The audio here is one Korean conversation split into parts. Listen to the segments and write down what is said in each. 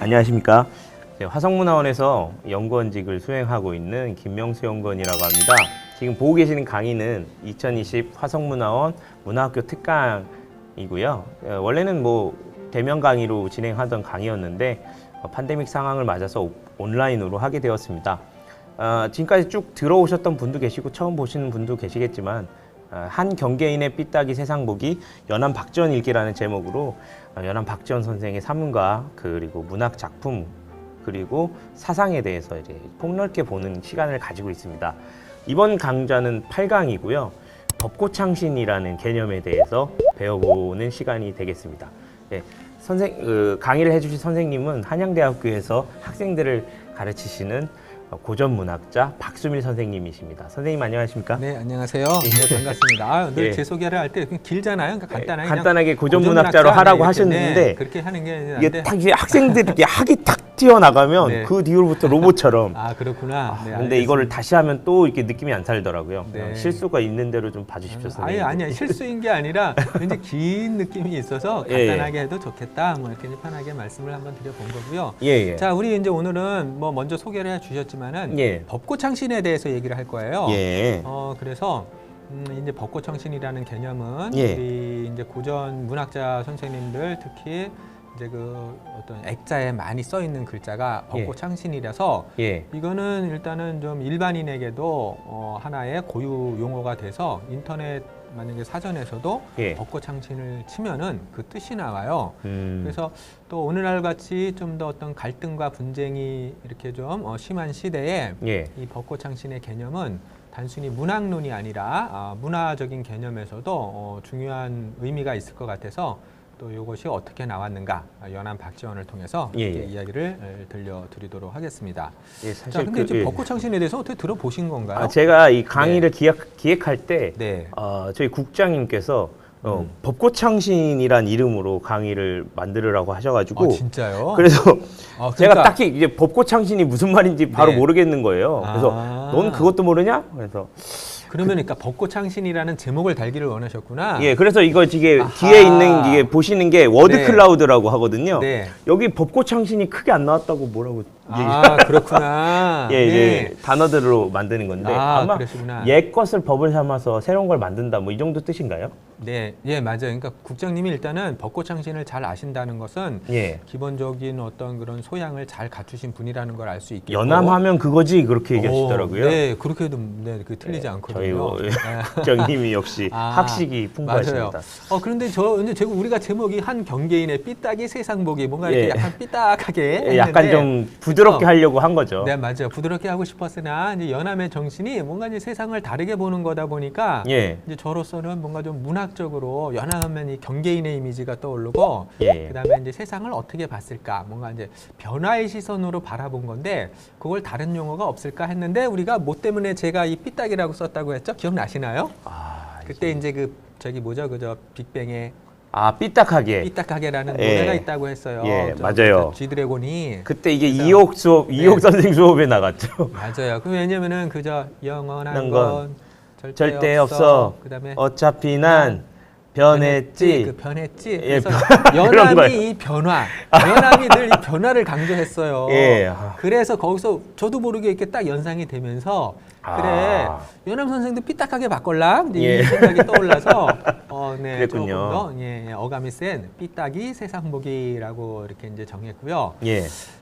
안녕하십니까. 화성문화원에서 연구원직을 수행하고 있는 김명수 연구원이라고 합니다. 지금 보고 계시는 강의는 2020 화성문화원 문화학교 특강이고요. 원래는 대면 강의로 진행하던 강의였는데 팬데믹 상황을 맞아서 온라인으로 하게 되었습니다. 지금까지 쭉 들어오셨던 분도 계시고 처음 보시는 분도 계시겠지만 한 경계인의 삐딱이 세상 보기 연암 박지원 읽기라는 제목으로 연암 박지원 선생의 사문과 그리고 문학 작품 그리고 사상에 대해서 이제 폭넓게 보는 시간을 가지고 있습니다. 이번 강좌는 8강이고요. 벚꽃창신이라는 개념에 대해서 배워보는 시간이 되겠습니다. 네, 강의를 해주신 선생님은 한양대학교에서 학생들을 가르치시는 고전문학자 박수밀 선생님이십니다. 선생님 안녕하십니까? 네, 안녕하세요. 네, 반갑습니다. 늘 제 소개를 할 때 길잖아요. 그러니까 간단하게 고전문학자로 하라고 하셨는데 그렇게 하는 게 이게 딱 이제 학생들이 이렇게 학이 탁 튀어나가면 네. 그 뒤로부터 로봇처럼 그렇구나. 네, 근데 이거를 다시 하면 또 이렇게 느낌이 안 살더라고요. 네. 실수가 있는 대로 좀 봐주십시오, 선생님. 아니야. 실수인 게 아니라 굉장히 긴 느낌이 있어서 간단하게 해도 좋겠다. 이렇게 편하게 말씀을 한번 드려본 거고요. 예. 자, 우리 이제 오늘은 먼저 소개를 해주셨지만은 벚꽃창신에 대해서 얘기를 할 거예요. 예. 그래서 이제 벚꽃창신이라는 개념은 예. 우리 이제 고전 문학자 선생님들 특히 이제 그 어떤 액자에 많이 써 있는 글자가 벚꽃창신이라서 이거는 일단은 좀 일반인에게도 하나의 고유 용어가 돼서 인터넷 만약에 사전에서도 벚꽃창신을 치면은 그 뜻이 나와요. 그래서 또 오늘날 같이 좀 더 어떤 갈등과 분쟁이 이렇게 좀 심한 시대에 이 벚꽃창신의 개념은 단순히 문학론이 아니라 문화적인 개념에서도 중요한 의미가 있을 것 같아서 또 이것이 어떻게 나왔는가 연암 박지원을 통해서 이야기를 들려드리도록 하겠습니다. 자, 근데 이제 벚꽃창신에 대해서 어떻게 들어보신 건가요? 제가 이 강의를 기획할 때 저희 국장님께서 벚꽃창신이란 이름으로 강의를 만들으라고 하셔가지고 진짜요? 그래서 그러니까, 제가 딱히 이제 벚꽃창신이 무슨 말인지 바로 모르겠는 거예요. 그래서 넌 그것도 모르냐? 그래서 그러니까 벚꽃창신이라는 제목을 달기를 원하셨구나. 그래서 이거 뒤에 있는 이게 보시는 게 워드 클라우드라고 하거든요. 여기 벚꽃창신이 크게 안 나왔다고 뭐라고 그렇구나. 이제 단어들로 만드는 건데 아마 그러시구나. 옛 것을 법을 삼아서 새로운 걸 만든다 이 정도 뜻인가요? 네, 맞아요. 그러니까 국장님이 일단은 벚꽃창신을 잘 아신다는 것은 기본적인 어떤 그런 소양을 잘 갖추신 분이라는 걸 알 수 있겠고 연암하면 그거지 그렇게 얘기하시더라고요. 네, 그렇게 해도 그 틀리지 않거든요. 저희 국장님이 역시 학식이 풍부하십니다. 맞아요. 그런데 우리가 제목이 한 경계인의 삐딱이 세상 보기 뭔가 이렇게 약간 삐딱하게 약간 좀 부드럽게 하려고 한 거죠. 네, 맞아요. 부드럽게 하고 싶었으나 이제 연암의 정신이 뭔가 이제 세상을 다르게 보는 거다 보니까 이제 저로서는 뭔가 좀 문학적으로 연암하면 이 경계인의 이미지가 떠오르고 그다음에 이제 세상을 어떻게 봤을까 뭔가 이제 변화의 시선으로 바라본 건데 그걸 다른 용어가 없을까 했는데 우리가 뭐 때문에 제가 이 삐딱이라고 썼다고 했죠? 기억나시나요? 그때 이제 그저 빅뱅의 삐딱하게라는 노래가 있다고 했어요. 맞아요. G드래곤이 그때 이게 이옥 선생 수업에 나갔죠. 맞아요. 왜냐면은 그저 영원한 건 절대 없어. 그다음에 어차피 난 변했지. 변했지. 그래서 연암이 이 연암이 늘 이 변화를 강조했어요. 그래서 거기서 저도 모르게 이렇게 딱 연상이 되면서 그래 연암 선생도 삐딱하게 바꿀라 이 생각이 떠올라서 조금 더 어감이 센 삐딱이 세상보기라고 이렇게 이제 정했고요.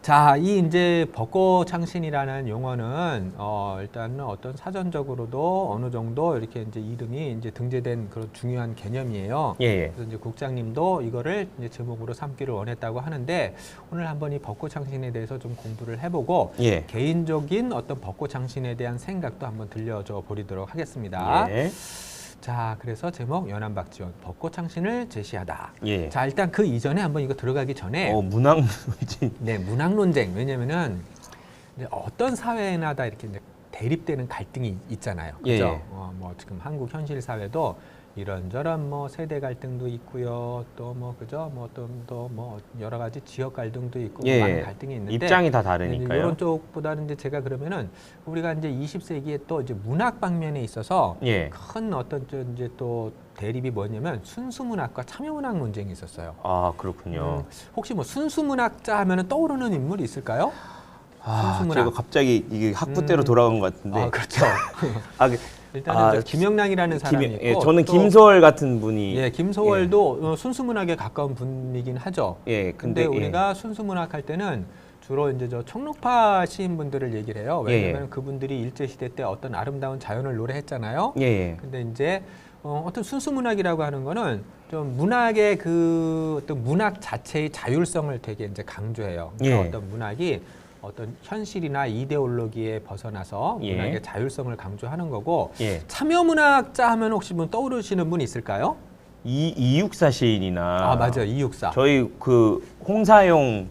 자, 이 이제 벚꽃창신이라는 용어는 일단은 어떤 사전적으로도 어느 정도 이렇게 이제 이름이 이제 등재된 그런 중요한 개념이에요. 그래서 이제 국장님도 이거를 이제 제목으로 삼기를 원했다고 하는데 오늘 한번 이 벚꽃창신에 대해서 좀 공부를 해보고 개인적인 어떤 벚꽃창신에 대한 생각도 한번 들려줘 보도록 하겠습니다. 자, 그래서 제목 연암 박지원 벚꽃창신을 제시하다. 자, 일단 그 이전에 한번 이거 들어가기 전에 문학논쟁. 문학 논쟁. 왜냐면은 어떤 사회나 다 이렇게 이제 대립되는 갈등이 있잖아요. 그죠? 뭐 지금 한국 현실 사회도 이런저런 뭐 세대 갈등도 있고요. 또 뭐 그죠? 뭐 또 뭐 여러 가지 지역 갈등도 있고 예. 많은 갈등이 있는데 입장이 다 다르니까요. 이런 쪽보다는 이제 제가 그러면은 우리가 이제 20세기에 또 이제 문학 방면에 있어서 예. 큰 어떤 이제 또 대립이 뭐냐면 순수문학과 참여문학 논쟁이 있었어요. 아, 그렇군요. 혹시 뭐 순수문학자 하면은 떠오르는 인물이 있을까요? 순수문학. 제가 갑자기 이게 학부때로 돌아간 것 같은데. 아, 그렇죠. 아, 일단은 김영란이라는 사람이 있고 예, 저는 김소월 같은 분이. 예, 김소월도 순수문학에 가까운 분이긴 하죠. 예, 근데 우리가 순수문학 할 때는 주로 이제 저 청록파 시인분들을 얘기를 해요. 왜냐하면 그분들이 일제 시대 때 어떤 아름다운 자연을 노래했잖아요. 예. 근데 이제 어떤 순수문학이라고 하는 거는 좀 문학의 그 어떤 문학 자체의 자율성을 되게 이제 강조해요. 그러니까 예. 어떤 문학이 어떤 현실이나 이데올로기에 벗어나서 예. 문학의 자율성을 강조하는 거고 예. 참여문학자 하면 혹시 뭐 떠오르시는 분 있을까요? 이육사 시인이나. 아, 맞아요. 이육사. 저희 그 홍사용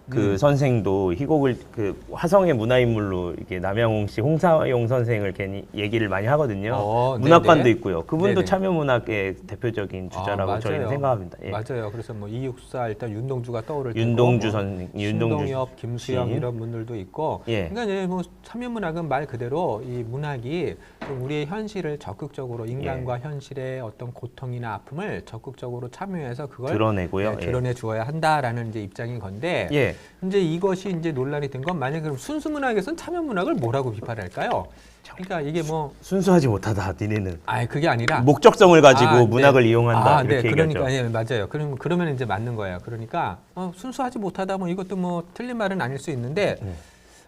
그 선생도 희곡을 그 화성의 문화인물로 이렇게 남양홍 씨 홍사용 선생을 괜히 얘기를 많이 하거든요. 문학관도 네네. 있고요. 그분도 네네. 참여문학의 대표적인 주자라고 저희는 생각합니다. 예. 맞아요. 그래서 뭐 이육사 일단 윤동주가 떠오를 테고 윤동주 선생, 신동엽, 김수영 시인. 이런 분들도 있고. 예. 그러니까 이제 뭐 참여문학은 말 그대로 이 문학이 좀 우리의 현실을 적극적으로 인간과 현실의 어떤 고통이나 아픔을 적극적으로 참여해서 그걸 드러내고요. 드러내 주어야 한다라는 이제 입장인 건데. 예. 이제 이것이 이제 논란이 된 건 만약에 그럼 순수문학에서는 참여문학을 뭐라고 비판할까요? 그러니까 이게 뭐 순수하지 못하다 니네는. 그게 아니라 목적성을 가지고 문학을 네. 이용한다 이렇게 그러니까 얘기하죠. 예, 맞아요. 그러면 이제 맞는 거예요. 그러니까 순수하지 못하다 뭐 이것도 뭐 틀린 말은 아닐 수 있는데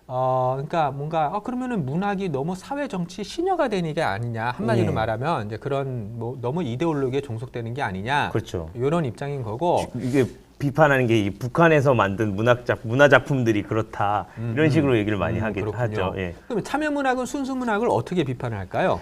그러니까 뭔가 그러면은 문학이 너무 사회 정치 신여가 되는 게 아니냐 한마디로 말하면 이제 그런 뭐 너무 이데올로기에 종속되는 게 아니냐. 그렇죠. 이런 입장인 거고 이게 비판하는 게 이 북한에서 만든 문화 작품들이 그렇다 이런 식으로 얘기를 많이 하긴 하죠. 예. 그럼 참여문학은 순수문학을 어떻게 비판을 할까요?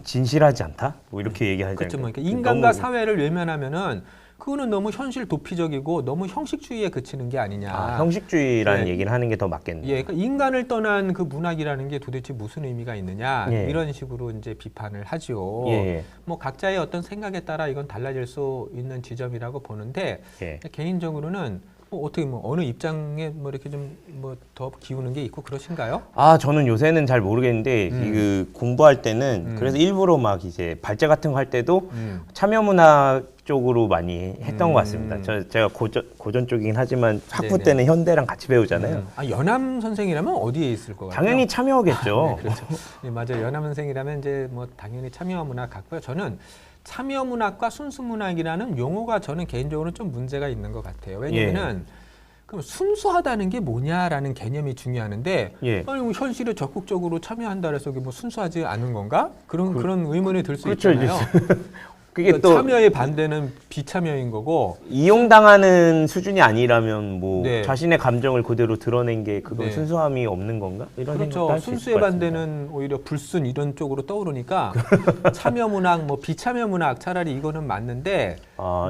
진실하지 않다? 뭐 이렇게 얘기하지 그렇죠. 않을까요? 그러니까 인간과 사회를 외면하면은 그거는 너무 현실 도피적이고 너무 형식주의에 그치는 게 아니냐. 형식주의라는 예. 얘기를 하는 게 더 맞겠네요. 예, 그러니까 인간을 떠난 그 문학이라는 게 도대체 무슨 의미가 있느냐 예. 이런 식으로 이제 비판을 하죠. 예. 뭐 각자의 어떤 생각에 따라 이건 달라질 수 있는 지점이라고 보는데 예. 개인적으로는 어떻게 뭐 어느 입장에 뭐 이렇게 좀 뭐 더 기우는 게 있고 그러신가요? 저는 요새는 잘 모르겠는데 그 공부할 때는 그래서 일부러 막 이제 발제 같은 거 할 때도 참여문학 쪽으로 많이 했던 것 같습니다. 제가 고전 쪽이긴 하지만 학부 네네. 때는 현대랑 같이 배우잖아요. 연암 선생이라면 어디에 있을 것 같아요? 당연히 참여겠죠. 네, 그렇죠. 네, 맞아요. 연암 선생이라면 이제 뭐 당연히 참여문학 같고요. 저는 참여문학과 순수문학이라는 용어가 저는 개인적으로 좀 문제가 있는 것 같아요. 왜냐하면 그럼 순수하다는 게 뭐냐라는 개념이 중요한데 아니 뭐 현실에 적극적으로 참여한다 해서 뭐 순수하지 않은 건가? 그런 의문이 들 수 그렇죠. 있잖아요. 그게 그러니까 또 참여의 반대는 비참여인 거고 이용당하는 수준이 아니라면 뭐 네. 자신의 감정을 그대로 드러낸 게 그건 네. 순수함이 없는 건가? 이런 생각도 그렇죠. 할 수 있을 순수의 것 같습니다. 반대는 오히려 불순 이런 쪽으로 떠오르니까 참여문학, 뭐 비참여문학 차라리 이거는 맞는데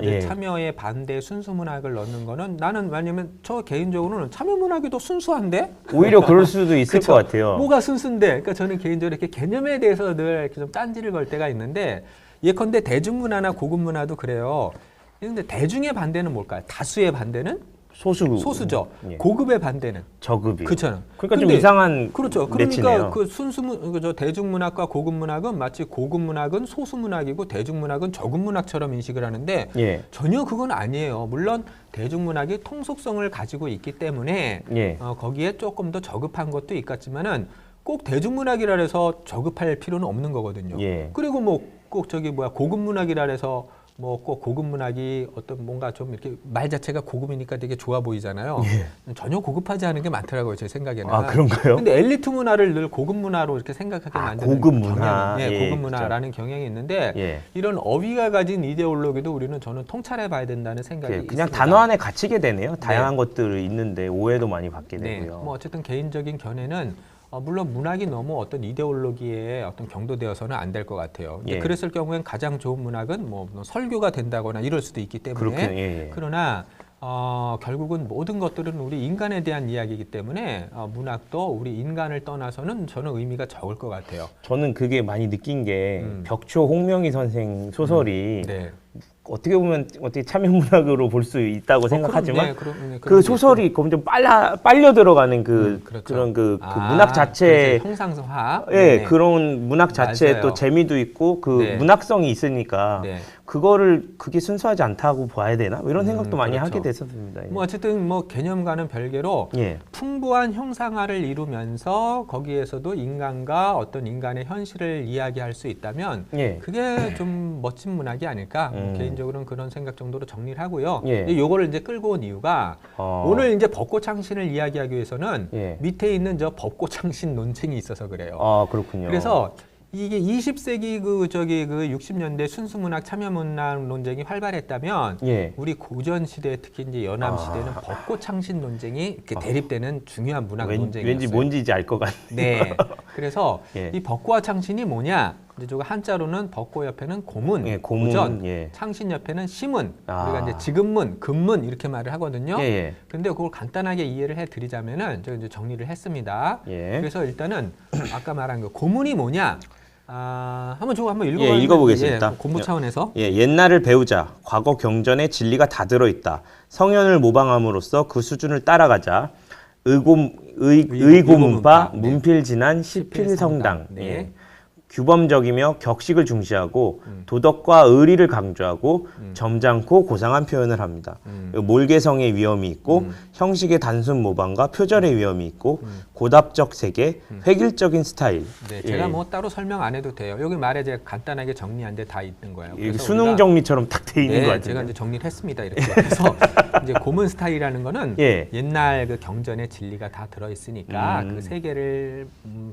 예. 참여의 반대 순수문학을 넣는 거는 나는 왜냐면 저 개인적으로는 참여문학이 더 순수한데 오히려 그럴 수도 있을 그쵸? 것 같아요. 뭐가 순수인데? 그러니까 저는 개인적으로 이렇게 개념에 대해서 늘 이렇게 좀 딴지를 걸 때가 있는데 예컨대 대중문화나 고급문화도 그래요. 근데 대중의 반대는 뭘까요? 다수의 반대는 소수죠. 예. 고급의 반대는 저급이. 그렇잖아요. 그러니까 좀 이상한 그렇죠. 매치네요. 그러니까 그 대중문학과 고급문학은 마치 고급문학은 소수문학이고 대중문학은 저급문학처럼 인식을 하는데 예. 전혀 그건 아니에요. 물론 대중문학이 통속성을 가지고 있기 때문에 예. 거기에 조금 더 저급한 것도 있겠지만은 꼭 대중문학이라 해서 저급할 필요는 없는 거거든요. 예. 그리고 뭐 꼭 고급문학이라 해서 뭐 꼭 고급 문학이 어떤 뭔가 좀 이렇게 말 자체가 고급이니까 되게 좋아 보이잖아요. 전혀 고급하지 않은 게 많더라고요, 제 생각에는. 그런가요? 근데 엘리트 문화를 늘 고급 문화로 이렇게 생각하게 만드는 고급 문화. 경향이, 예, 고급 문화라는 경향이 있는데 예. 이런 어휘가 가진 이데올로기도 저는 통찰해 봐야 된다는 생각이 그냥 있습니다. 단어 안에 갇히게 되네요. 다양한 것들이 있는데 오해도 많이 받게 되고요. 뭐 어쨌든 개인적인 견해는 물론 문학이 너무 어떤 이데올로기에 어떤 경도되어서는 안 될 것 같아요. 예. 그랬을 경우엔 가장 좋은 문학은 뭐 설교가 된다거나 이럴 수도 있기 때문에 그렇군요. 예. 그러나 결국은 모든 것들은 우리 인간에 대한 이야기이기 때문에 문학도 우리 인간을 떠나서는 저는 의미가 적을 것 같아요. 저는 그게 많이 느낀 게 벽초 홍명희 선생 소설이 네. 어떻게 보면 어떻게 참여문학으로 볼 수 있다고 생각하지만 그 소설이 좀 빨려 들어가는 그렇죠. 그런 그 문학 자체 형상화 그런 문학 자체에 맞아요. 또 재미도 있고 그 네. 문학성이 있으니까 네. 그게 순수하지 않다고 봐야 되나 이런 생각도 많이 그렇죠. 하게 됐었습니다. 뭐 어쨌든 뭐 개념과는 별개로 예. 풍부한 형상화를 이루면서 거기에서도 인간과 어떤 인간의 현실을 이야기할 수 있다면 예. 그게 좀 멋진 문학이 아닐까 개인적으로는 그런 생각 정도로 정리를 하고요. 예. 요거를 이제 끌고 온 이유가 오늘 이제 벚꽃창신을 이야기하기 위해서는 예. 밑에 있는 저 벚꽃창신 논쟁이 있어서 그래요. 그렇군요. 그래서 이게 20세기 그 60년대 순수문학 참여문학 논쟁이 활발했다면 예. 우리 고전 시대 특히 이제 연암 시대는 벚꽃창신 논쟁이 이렇게 대립되는 중요한 문학 논쟁이었어요. 왠지 뭔지 알 것 같네요. 네. 그래서 예. 이 벚꽃과 창신이 뭐냐? 이제 저거 한자로는 벚꽃 옆에는 고문, 예, 고문, 고전, 예. 창신 옆에는 시문, 아. 우리가 이제 지금문, 금문 이렇게 말을 하거든요. 예, 예. 근데 그걸 간단하게 이해를 해드리자면은 제가 이제 정리를 했습니다. 예. 그래서 일단은 아까 말한 그 고문이 뭐냐? 한번 저거 한번 읽어봐요. 예, 읽어보겠습니다. 공부 차원에서. 예, 옛날을 배우자. 과거 경전에 진리가 다 들어있다. 성현을 모방함으로써 그 수준을 따라가자. 의고문파, 네. 문필진한 시필성당. 네. 예. 규범적이며 격식을 중시하고 도덕과 의리를 강조하고 점잖고 고상한 표현을 합니다. 몰개성의 위험이 있고 형식의 단순 모방과 표절의 위험이 있고 고답적 세계, 획일적인 스타일. 네, 제가 뭐 따로 설명 안 해도 돼요. 여기 말에 제가 간단하게 정리한 데 다 있는 거예요. 예, 수능 정리처럼 딱 돼 있는 것 같아요. 제가 이제 정리를 했습니다. 이렇게 그래서 이제 고문 스타일이라는 거는 예. 옛날 그 경전의 진리가 다 들어 있으니까 그 세계를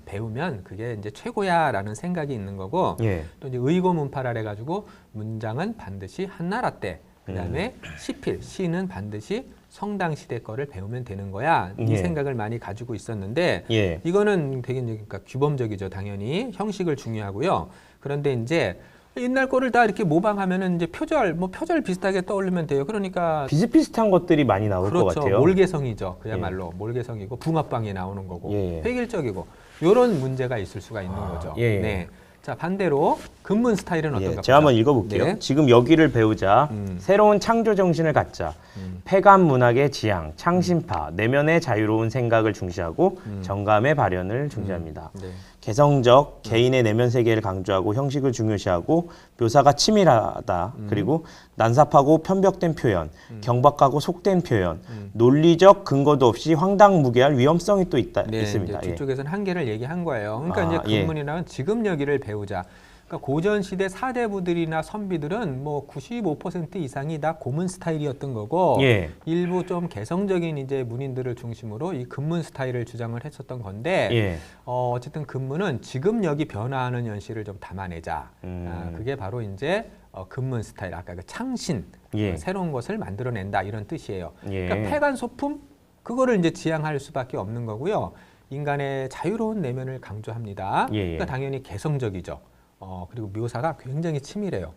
배우면 그게 이제 최고야라는 생각이 있는 거고 예. 또 이제 의고문파라 해가지고 문장은 반드시 한나라 때 그다음에 시필 시는 반드시 성당 시대 거를 배우면 되는 거야. 이 예. 생각을 많이 가지고 있었는데 예. 이거는 되게 이제 그러니까 규범적이죠. 당연히 형식을 중요하고요. 그런데 이제 옛날 거를 다 이렇게 모방하면은 이제 표절 비슷하게 떠올리면 돼요. 그러니까 비슷비슷한 것들이 많이 나올 것 그렇죠. 같아요. 몰개성이죠. 그야말로 몰개성이고 붕어빵이 나오는 거고 예. 획일적이고 이런 문제가 있을 수가 있는 거죠. 예. 네. 자 반대로 근문 스타일은 어떤가? 예, 제가 한번 읽어볼게요. 네. 지금 여기를 배우자. 새로운 창조 정신을 갖자. 폐감 문학의 지향, 창신파, 내면의 자유로운 생각을 중시하고 정감의 발현을 중시합니다. 네. 개성적, 개인의 내면 세계를 강조하고 형식을 중요시하고 묘사가 치밀하다. 그리고 난삽하고 편벽된 표현, 경박하고 속된 표현, 논리적 근거도 없이 황당무계할 위험성이 또 있습니다. 이제 뒤쪽에서는 한계를 얘기한 거예요. 그러니까 이제 근문이라는 지금 여기를 배우자. 그러니까 고전 시대 사대부들이나 선비들은 뭐 95% 이상이 다 고문 스타일이었던 거고 예. 일부 좀 개성적인 이제 문인들을 중심으로 이 근문 스타일을 주장을 했었던 건데 예. 어쨌든 근문은 지금 여기 변화하는 현실을 좀 담아내자. 그게 바로 이제 근문 스타일 아까 그 창신 예. 새로운 것을 만들어낸다 이런 뜻이에요. 예. 그러니까 폐간 소품 그거를 이제 지향할 수밖에 없는 거고요. 인간의 자유로운 내면을 강조합니다. 예. 그러니까 당연히 개성적이죠. 그리고 묘사가 굉장히 치밀해요.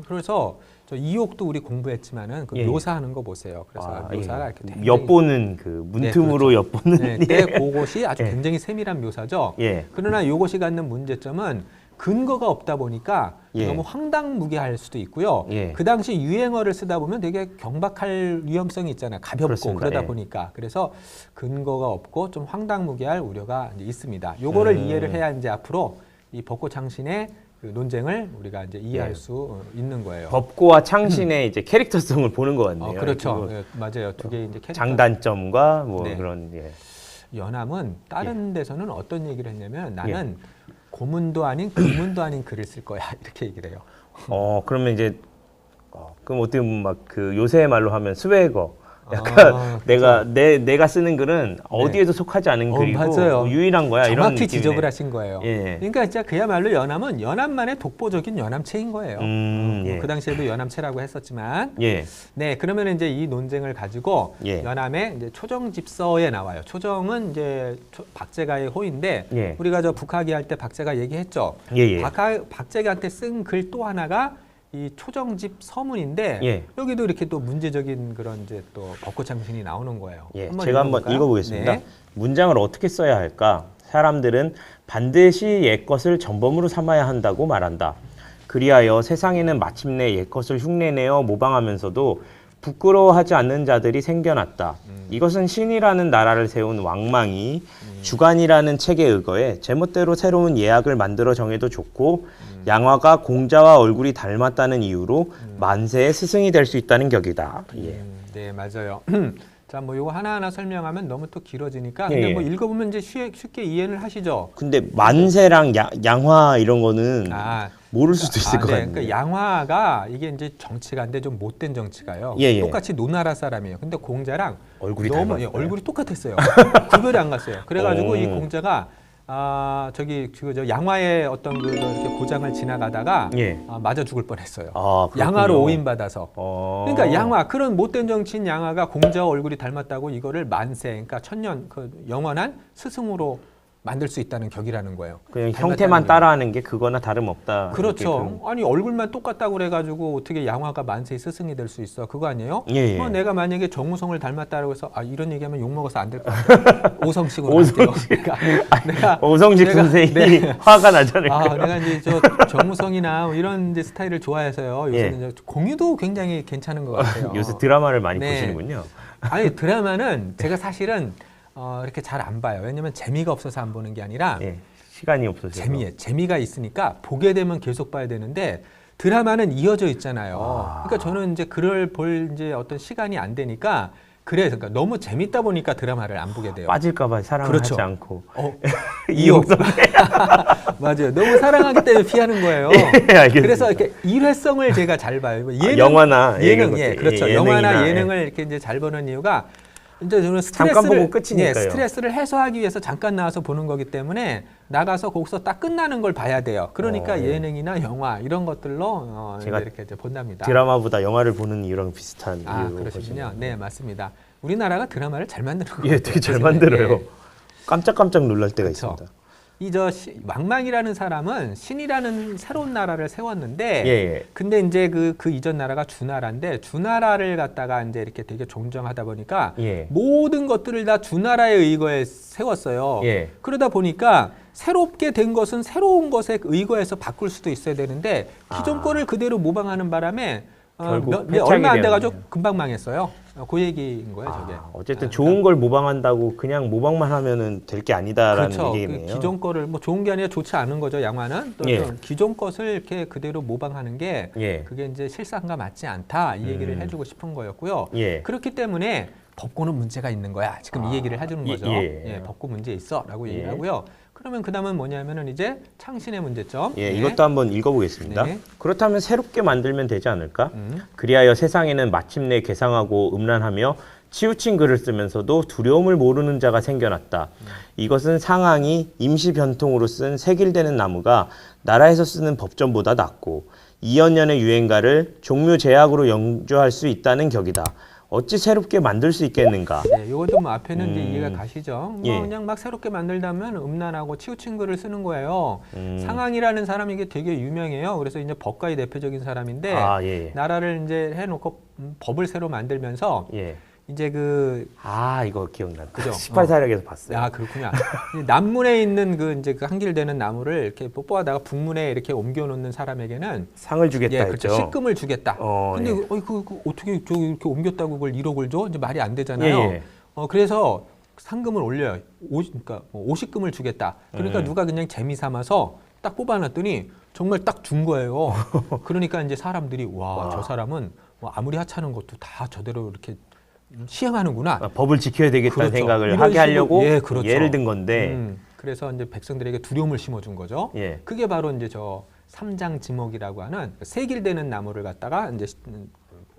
그래서 저 이옥도 우리 공부했지만은 그 예. 묘사하는 거 보세요. 그래서 묘사가 예. 이렇게 굉장히 엿보는 그 문틈으로 네, 엿보는 네, 때 그것이 아주 굉장히 세밀한 묘사죠. 예. 그러나 이것이 갖는 문제점은 근거가 없다 보니까 예. 너무 황당무계할 수도 있고요. 예. 그 당시 유행어를 쓰다 보면 되게 경박할 위험성이 있잖아요. 가볍고 그렇습니다. 그러다 예. 보니까 그래서 근거가 없고 좀 황당무계할 우려가 이제 있습니다. 요거를 이해를 해야 이제 앞으로 이 벚꽃창신의 그 논쟁을 우리가 이제 이해할 예. 수 있는 거예요. 법고와 창신의 이제 캐릭터성을 보는 것 같네요. 그렇죠. 예, 맞아요. 두 개 이제 캐릭터. 장단점과 뭐 네. 그런 예. 연암은 다른 데서는 어떤 얘기를 했냐면 나는 고문도 아닌 근문도 아닌 글을 쓸 거야 이렇게 얘기를 해요. 그러면 이제 그럼 어떻게 보면 막 그 요새 말로 하면 스웨거. 약간 내가 쓰는 글은 어디에도 속하지 않은 글이고 맞아요. 유일한 거야. 이런 정확히 느낌이네. 지적을 하신 거예요. 예. 그러니까 진짜 그야말로 연암은 연암만의 독보적인 연암체인 거예요. 예. 그 당시에도 연암체라고 했었지만, 예. 네 그러면 이제 이 논쟁을 가지고 예. 연암의 이제 초정집서에 나와요. 초정은 이제 박제가의 호인데 예. 우리가 저 북학이 할 때 박제가 얘기했죠. 예. 박제가한테 쓴 글 또 하나가 이 초정집 서문인데 예. 여기도 이렇게 또 문제적인 그런 이제 또 벚꽃 장신이 나오는 거예요. 예, 제가 한번 읽어볼까요? 읽어보겠습니다. 네. 문장을 어떻게 써야 할까? 사람들은 반드시 옛것을 전범으로 삼아야 한다고 말한다. 그리하여 세상에는 마침내 옛것을 흉내내어 모방하면서도 부끄러워하지 않는 자들이 생겨났다. 이것은 신이라는 나라를 세운 왕망이 주간이라는 책에 의거해 제멋대로 새로운 예약을 만들어 정해도 좋고 양화가 공자와 얼굴이 닮았다는 이유로 만세의 스승이 될 수 있다는 격이다. 예. 네, 맞아요. 자, 뭐 이거 하나하나 설명하면 너무 또 길어지니까 예, 근데 예. 뭐 읽어보면 이제 쉽게 이해를 하시죠. 근데 만세랑 양화 이런 거는 아, 모를 수도 있을 것 네. 같은데. 그러니까 양화가 이게 이제 정치가인데 좀 못된 정치가요. 예, 예. 똑같이 노나라 사람이에요. 근데 공자랑 얼굴이 너무 닮았어요. 얼굴이 똑같았어요. 구별이 안 갔어요. 그래가지고 이 공자가 저기 저 양화의 어떤 그 이렇게 고장을 지나가다가 예. 맞아 죽을 뻔했어요. 아, 그렇군요. 양화로 오인받아서. 어. 그러니까 양화 그런 못된 정치인 양화가 공자와 얼굴이 닮았다고 이거를 만세, 그러니까 천년 그 영원한 스승으로 만들 수 있다는 격이라는 거예요. 그냥 닮았다는 형태만 거예요. 따라하는 게 그거나 다름없다. 그렇죠. 아니 얼굴만 똑같다고 그래가지고 어떻게 양화가 만세의 스승이 될 수 있어? 그거 아니에요? 예, 예. 내가 만약에 정우성을 닮았다고 해서 이런 얘기하면 욕 먹어서 안 될 것 같아. 오성식으로 할게요. 그러니까 내가 오성식 선생이 네. 화가 나잖아요. 내가 이제 저 정우성이나 뭐 이런 이제 스타일을 좋아해서요. 요새는 예. 이제 공유도 굉장히 괜찮은 것 같아요. 요새 드라마를 많이 네. 보시는군요. 아니 드라마는 제가 사실은 이렇게 잘 안 봐요. 왜냐면 재미가 없어서 안 보는 게 아니라 예. 시간이 없어서. 재미가 있으니까 보게 되면 계속 봐야 되는데 드라마는 이어져 있잖아요. 그러니까 저는 이제 글을 볼 이제 어떤 시간이 안 되니까 그래서 그러니까 너무 재밌다 보니까 드라마를 안 보게 돼요. 빠질까봐 사랑을 그렇죠. 하지 않고. 이용성. 맞아요. 너무 사랑하기 때문에 피하는 거예요. 예, 알겠습니다. 그래서 이렇게 일회성을 제가 잘 봐요. 영화나 예능, 이런 그렇죠. 예, 영화나 예능이나, 예능을 이렇게 이제 잘 보는 이유가 이제 저는 잠깐 보고 끝이니까요. 스트레스를 해소하기 위해서 잠깐 나와서 보는 거기 때문에 나가서 거기서 딱 끝나는 걸 봐야 돼요. 그러니까 예. 예능이나 영화 이런 것들로 제가 이렇게 이제 본답니다. 드라마보다 영화를 보는 이유랑 비슷한 이유로 그러시군요. 보시네요. 네, 맞습니다. 우리나라가 드라마를 잘 만드는 것 같아요. 예, 되게 잘 요즘에. 만들어요. 예. 깜짝깜짝 놀랄 때가 그렇죠. 있습니다. 왕망이라는 사람은 신이라는 새로운 나라를 세웠는데 예. 근데 이제 그 이전 나라가 주나라인데 주나라를 갖다가 이제 이렇게 되게 존경하다 보니까 예. 모든 것들을 다 주나라의 의거에 세웠어요. 예. 그러다 보니까 새롭게 된 것은 새로운 것에 의거해서 바꿀 수도 있어야 되는데 기존 거를 그대로 모방하는 바람에 결국 얼마 안 패착이 돼가지고 되었네요. 금방 망했어요. 그 얘기인 거예요, 저게. 어쨌든 좋은 걸 모방한다고 그냥 모방만 하면은 될 게 아니다라는 그렇죠. 얘기네요. 그 기존 거를 뭐 좋은 게 아니라 좋지 않은 거죠. 양화는 또 예. 기존 것을 이렇게 그대로 모방하는 게 예. 그게 이제 실상과 맞지 않다 이 얘기를 해주고 싶은 거였고요. 예. 그렇기 때문에 법고는 문제가 있는 거야. 지금 이 얘기를 해주는 거죠. 예. 법고 문제 있어라고 얘기를 예. 하고요. 그러면 그 다음은 뭐냐면은 이제 창신의 문제점. 예, 네. 이것도 한번 읽어보겠습니다. 네. 그렇다면 새롭게 만들면 되지 않을까? 그리하여 세상에는 마침내 괴상하고 음란하며 치우친 글을 쓰면서도 두려움을 모르는 자가 생겨났다. 이것은 상황이 임시 변통으로 쓴 색일되는 나무가 나라에서 쓰는 법전보다 낫고 2년년의 유행가를 종묘 제약으로 연주할 수 있다는 격이다. 어찌 새롭게 만들 수 있겠는가? 네, 이것도 뭐 앞에는 이제 이해가 가시죠. 예. 그냥 막 새롭게 만들다면 음란하고 치우친 글을 쓰는 거예요. 상황이라는 사람이 이게 되게 유명해요. 그래서 이제 법가의 대표적인 사람인데 예. 나라를 이제 해놓고 법을 새로 만들면서 예. 이제 이거 기억난다. 그죠? 18사력에서 봤어요. 그렇군요. 남문에 있는 이제 그 한길되는 나무를 이렇게 뽑아다가 북문에 이렇게 옮겨놓는 사람에게는 상을 주겠다 그렇죠. 했죠. 식금을 주겠다. 근데 예. 어떻게 저기 이렇게 옮겼다고 그걸 1억을 줘? 이제 말이 안 되잖아요. 예. 그래서 상금을 올려요. 그러니까 50금을 주겠다. 그러니까 누가 그냥 재미 삼아서 딱 뽑아놨더니 정말 딱 준 거예요. 그러니까 이제 사람들이 저 사람은 뭐 아무리 하찮은 것도 다 저대로 이렇게 시행하는구나. 법을 지켜야 되겠다는 그렇죠. 생각을 이런 하게 하려고 식으로, 그렇죠. 예를 든 건데 그래서 이제 백성들에게 두려움을 심어준 거죠. 예. 그게 바로 이제 삼장지목이라고 하는 세길되는 나무를 갖다가 이제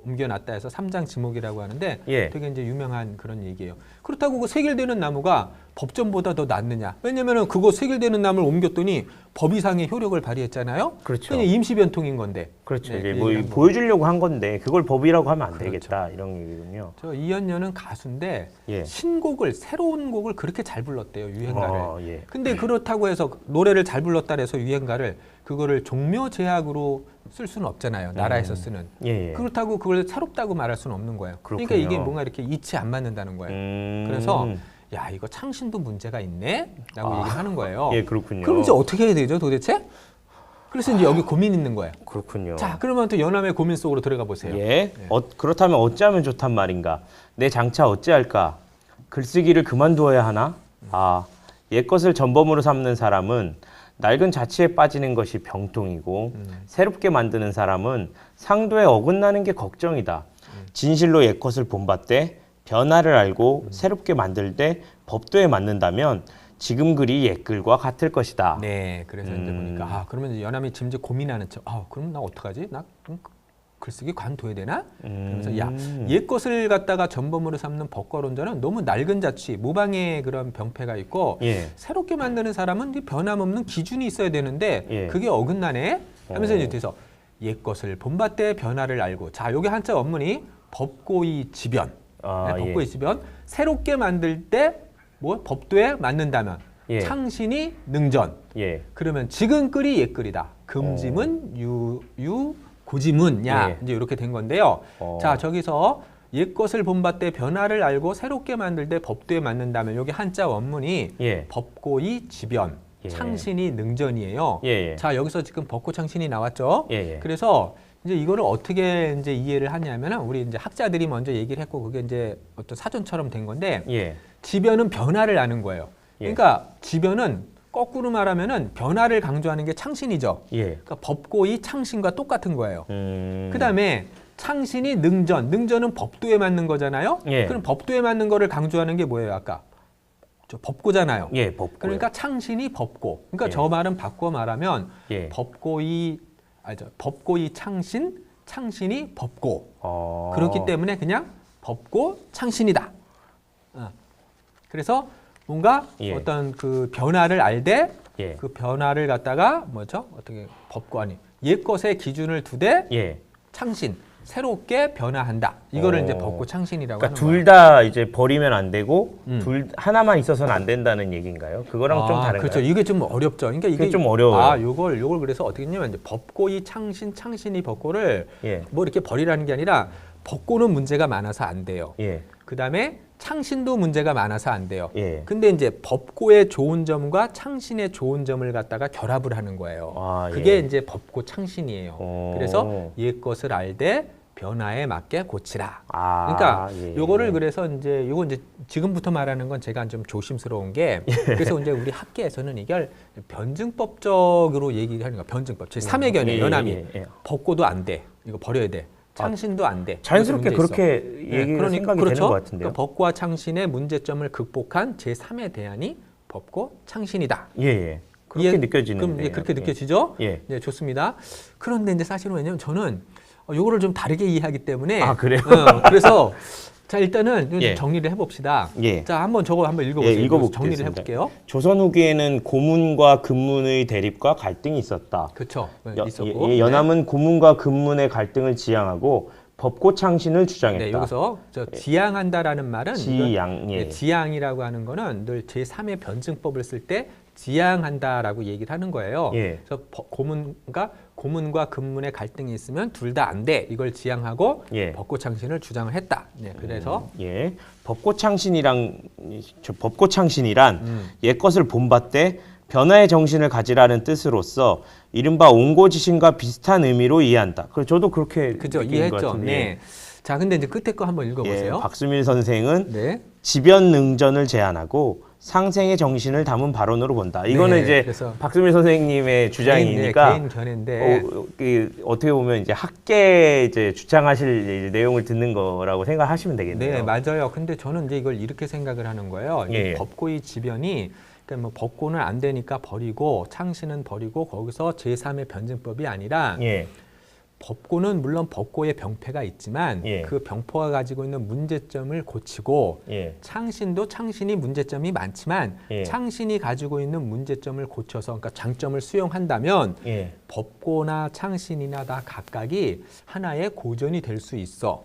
옮겨놨다 해서 삼장지목이라고 하는데 예. 되게 이제 유명한 그런 얘기예요. 그렇다고 그 세길되는 나무가 법전보다 더 낫느냐? 왜냐면은 그거 세길되는 나무를 옮겼더니 법 이상의 효력을 발휘했잖아요. 그렇죠. 그냥 임시 변통인 건데. 그렇죠. 네, 이제 그 뭐 얘기를 한 보여주려고 한 건데 그걸 법이라고 하면 안 그렇죠. 되겠다 이런 얘기군요. 저 이현녀는 가수인데 예. 신곡을 새로운 곡을 그렇게 잘 불렀대요 유행가를. 예. 근데 그렇다고 해서 노래를 잘 불렀다 해서 유행가를 그거를 종묘 제약으로 쓸 수는 없잖아요. 나라에서 쓰는. 예, 예. 그렇다고 그걸 새롭다고 말할 수는 없는 거예요. 그렇군요. 그러니까 이게 뭔가 이렇게 이치 안 맞는다는 거예요. 그래서 야, 이거 창신도 문제가 있네? 라고 얘기하는 거예요. 예, 그렇군요. 그럼 이제 어떻게 해야 되죠, 도대체? 그래서 이제 여기 고민 있는 거예요. 그렇군요. 자, 그러면 또 연암의 고민 속으로 들어가 보세요. 예. 그렇다면 어찌하면 좋단 말인가? 내 장차 어찌할까? 글쓰기를 그만두어야 하나? 옛것을 전범으로 삼는 사람은 낡은 자취에 빠지는 것이 병통이고 새롭게 만드는 사람은 상도에 어긋나는 게 걱정이다. 진실로 옛것을 본받되 변화를 알고 새롭게 만들 때 법도에 맞는다면 지금 글이 옛글과 같을 것이다. 네, 그래서 이제 보니까 그러면 이제 연암이 지금 이제 고민하는 척. 그럼 나 어떡하지? 나 그럼 글쓰기 관둬야 되나? 그래서 야, 옛것을 갖다가 전범으로 삼는 법과론자는 너무 낡은 자취, 모방의 그런 병폐가 있고 예. 새롭게 만드는 사람은 이 변함없는 기준이 있어야 되는데 예. 그게 어긋나네. 하면서 이제 돼서 옛것을 본받되 변화를 알고. 자, 여기 한자 원문이 법고의 지변. 법고의 지변. 새롭게 만들 때 뭐 법도에 맞는다면 예. 창신이 능전. 예. 그러면 지금 글이 옛 글이다. 금지문 고지문야. 예. 이제 이렇게 된 건데요. 자, 저기서 옛 것을 본받되 변화를 알고 새롭게 만들 때 법도에 맞는다면 여기 한자 원문이 예. 법고의 지변. 예. 창신이 능전이에요. 예. 자, 여기서 지금 법고 창신이 나왔죠. 예. 그래서 이제 이거를 어떻게 이제 이해를 하냐면은 우리 이제 학자들이 먼저 얘기를 했고 그게 이제 어떤 사전처럼 된 건데 예. 지변은 변화를 아는 거예요. 그러니까 지변은 거꾸로 말하면은 변화를 강조하는 게 창신이죠. 예. 그러니까 법고의 창신과 똑같은 거예요. 그다음에 창신이 능전은 법도에 맞는 거잖아요. 예. 그럼 법도에 맞는 거를 강조하는 게 뭐예요? 아까 저 법고잖아요. 예, 법고. 그러니까 창신이 법고. 그러니까 예. 저 말은 바꿔 말하면 예. 법고의 창신이 법고. 그렇기 때문에 그냥 법고 창신이다. 그래서 뭔가 예. 어떤 그 변화를 알되 예. 그 변화를 갖다가 뭐죠? 어떻게 법고 아니 옛 것의 기준을 두되 예. 창신 새롭게 변화한다. 이거를 이제 법고 창신이라고 그러니까 하는 거예요. 둘 다 이제 버리면 안 되고 하나만 있어서는 안 된다는 얘기인가요? 그거랑 좀 다른가요? 그렇죠. 이게 좀 어렵죠. 그러니까 이게 좀 어려워요. 요걸 그래서 어떻게 했냐면 이제 법고의 창신이 법고를 예. 뭐 이렇게 버리라는 게 아니라 법고는 문제가 많아서 안 돼요. 예. 그다음에 창신도 문제가 많아서 안 돼요. 예. 근데 이제 법고의 좋은 점과 창신의 좋은 점을 갖다가 결합을 하는 거예요. 그게 예. 이제 법고 창신이에요. 그래서 옛 것을 알되 변화에 맞게 고치라. 그러니까 요거를 그래서 이제 요거 이제 지금부터 말하는 건 제가 좀 조심스러운 게 그래서 이제 우리 학계에서는 이걸 변증법적으로 얘기하는 거야. 변증법. 제 3의 견해 연암이 법고도 안 돼. 이거 버려야 돼. 창신도 안 돼. 자연스럽게 그렇게 얘기가 생각이 그렇죠? 되는 것 같은데요. 그러니까 법과 창신의 문제점을 극복한 제3의 대안이 법고 창신이다. 예. 그렇게 느껴지는데. 그럼 그렇게 느껴지죠? 예. 네, 좋습니다. 그런데 이제 사실은 왜냐면 저는 요거를 좀 다르게 이해하기 때문에 그래요? 그래서 자, 일단은 예. 정리를 해봅시다. 예. 자, 한번 저거 한번 읽어보세요. 예, 읽어보겠습니다. 정리를 해볼게요. 조선 후기에는 고문과 근문의 대립과 갈등이 있었다. 그렇죠. 있었고. 연암은 고문과 근문의 갈등을 지향하고 법고 창신을 주장했다. 네, 여기서 지향한다라는 말은 지향이라고 하는 거는 늘 제3의 변증법을 쓸 때 지향한다라고 얘기를 하는 거예요. 예. 그래서 고문과 근문의 갈등이 있으면 둘 다 안 돼. 이걸 지향하고 법고 창신을 주장을 했다. 네, 그래서 법고 창신이란 옛것을 본받되 변화의 정신을 가지라는 뜻으로서 이른바 옹고지신과 비슷한 의미로 이해한다. 그래서 저도 그렇게 그죠, 이해했죠. 네. 자, 근데 이제 끝에 거 한번 읽어보세요. 박수밀 선생은 지변능전을 제안하고 상생의 정신을 담은 발언으로 본다. 이거는 이제 박수밀 선생님의 주장이니까 개인 견해인데 어떻게 보면 이제 학계 이제 주장하실 내용을 듣는 거라고 생각하시면 되겠네요. 네, 맞아요. 근데 저는 이제 이걸 이렇게 생각을 하는 거예요. 법고의 지변이 그러니까 뭐 법고는 안 되니까 버리고 창신은 버리고 거기서 제3의 변증법이 아니라 법고는 물론 법고의 병폐가 있지만 그 병폐가 가지고 있는 문제점을 고치고 창신도 창신이 문제점이 많지만 창신이 가지고 있는 문제점을 고쳐서 그러니까 장점을 수용한다면 법고나 창신이나 다 각각이 하나의 고전이 될 수 있어.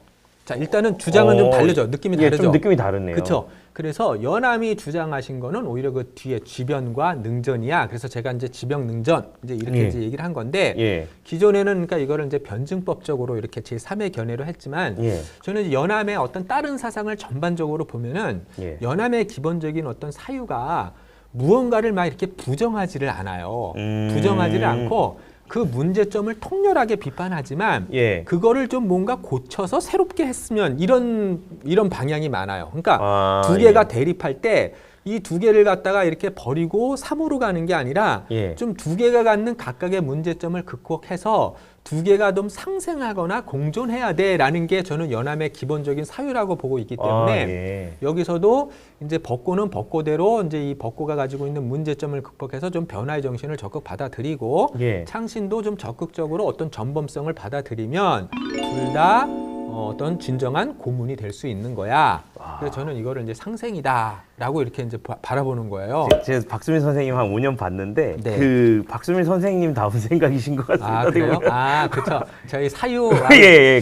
자, 일단은 주장은 좀 다르죠. 느낌이 예, 다르죠. 좀 느낌이 다르네요. 그렇죠. 그래서 연암이 주장하신 거는 오히려 그 뒤에 쥐변과 능전이야. 그래서 제가 이제 지병 능전 이제 이렇게 이제 얘기를 한 건데 기존에는 그러니까 이거를 이제 변증법적으로 이렇게 제3의 견해로 했지만 저는 이제 연암의 어떤 다른 사상을 전반적으로 보면은 연암의 기본적인 어떤 사유가 무언가를 막 이렇게 부정하지를 않아요. 부정하지를 않고 그 문제점을 통렬하게 비판하지만 그거를 좀 뭔가 고쳐서 새롭게 했으면 이런 방향이 많아요. 그러니까 두 개가 대립할 때 이 두 개를 갖다가 이렇게 버리고 3으로 가는 게 아니라 좀 두 개가 갖는 각각의 문제점을 극복해서 두 개가 좀 상생하거나 공존해야 돼라는 게 저는 연암의 기본적인 사유라고 보고 있기 때문에 여기서도 이제 벚꽃은 벚꽃대로 이제 이 벚꽃가 가지고 있는 문제점을 극복해서 좀 변화의 정신을 적극 받아들이고 창신도 좀 적극적으로 어떤 전범성을 받아들이면 둘 다 어떤 진정한 고문이 될 수 있는 거야. 그래서 저는 이거를 이제 상생이다라고 이렇게 이제 바라보는 거예요. 제가 박수민 선생님 한 5년 봤는데 그 박수민 선생님 다운 생각이신 것 같습니다. 아, 그래요? 아, 그렇죠. 저희 사유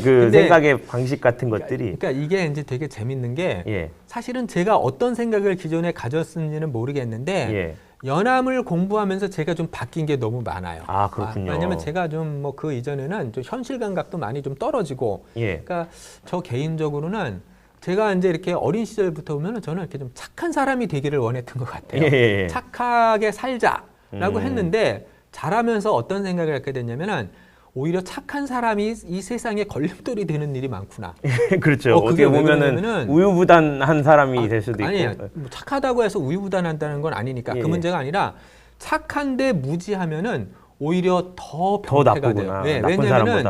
그 생각의 방식 같은 것들이. 그러니까 이게 이제 되게 재밌는 게 사실은 제가 어떤 생각을 기존에 가졌는지는 모르겠는데 연암을 공부하면서 제가 좀 바뀐 게 너무 많아요. 아, 그렇군요. 왜냐면 제가 좀 뭐 그 이전에는 좀 현실 감각도 많이 좀 떨어지고, 그러니까 저 개인적으로는 제가 이제 이렇게 어린 시절부터 보면은 저는 이렇게 좀 착한 사람이 되기를 원했던 것 같아요. 착하게 살자라고 했는데 자라면서 어떤 생각을 갖게 됐냐면은 오히려 착한 사람이 이 세상에 걸림돌이 되는 일이 많구나. 그렇죠. 어떻게 보면은 우유부단한 사람이 될 수도 있고. 아니에요. 뭐 착하다고 해서 우유부단한다는 건 아니니까 그 문제가 아니라 착한데 무지하면은 오히려 더 병폐가 돼요. 왜냐하면은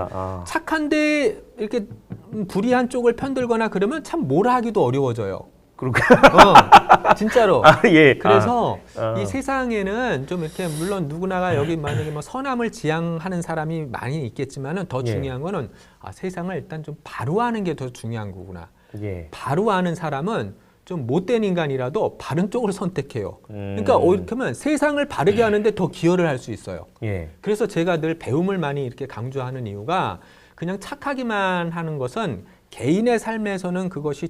착한데 이렇게 불의한 쪽을 편들거나 그러면 참 뭐라 하기도 어려워져요. 진짜로. 그래서 이 세상에는 좀 이렇게 물론 누구나가 여기 만약에 뭐 선함을 지향하는 사람이 많이 있겠지만은 더 중요한 거는 세상을 일단 좀 바로 하는 게 더 중요한 거구나. 바로 하는 사람은 좀 못된 인간이라도 바른 쪽을 선택해요. 그러니까 이렇게 하면 세상을 바르게 하는데 더 기여를 할 수 있어요. 그래서 제가 늘 배움을 많이 이렇게 강조하는 이유가 그냥 착하기만 하는 것은 개인의 삶에서는 그것이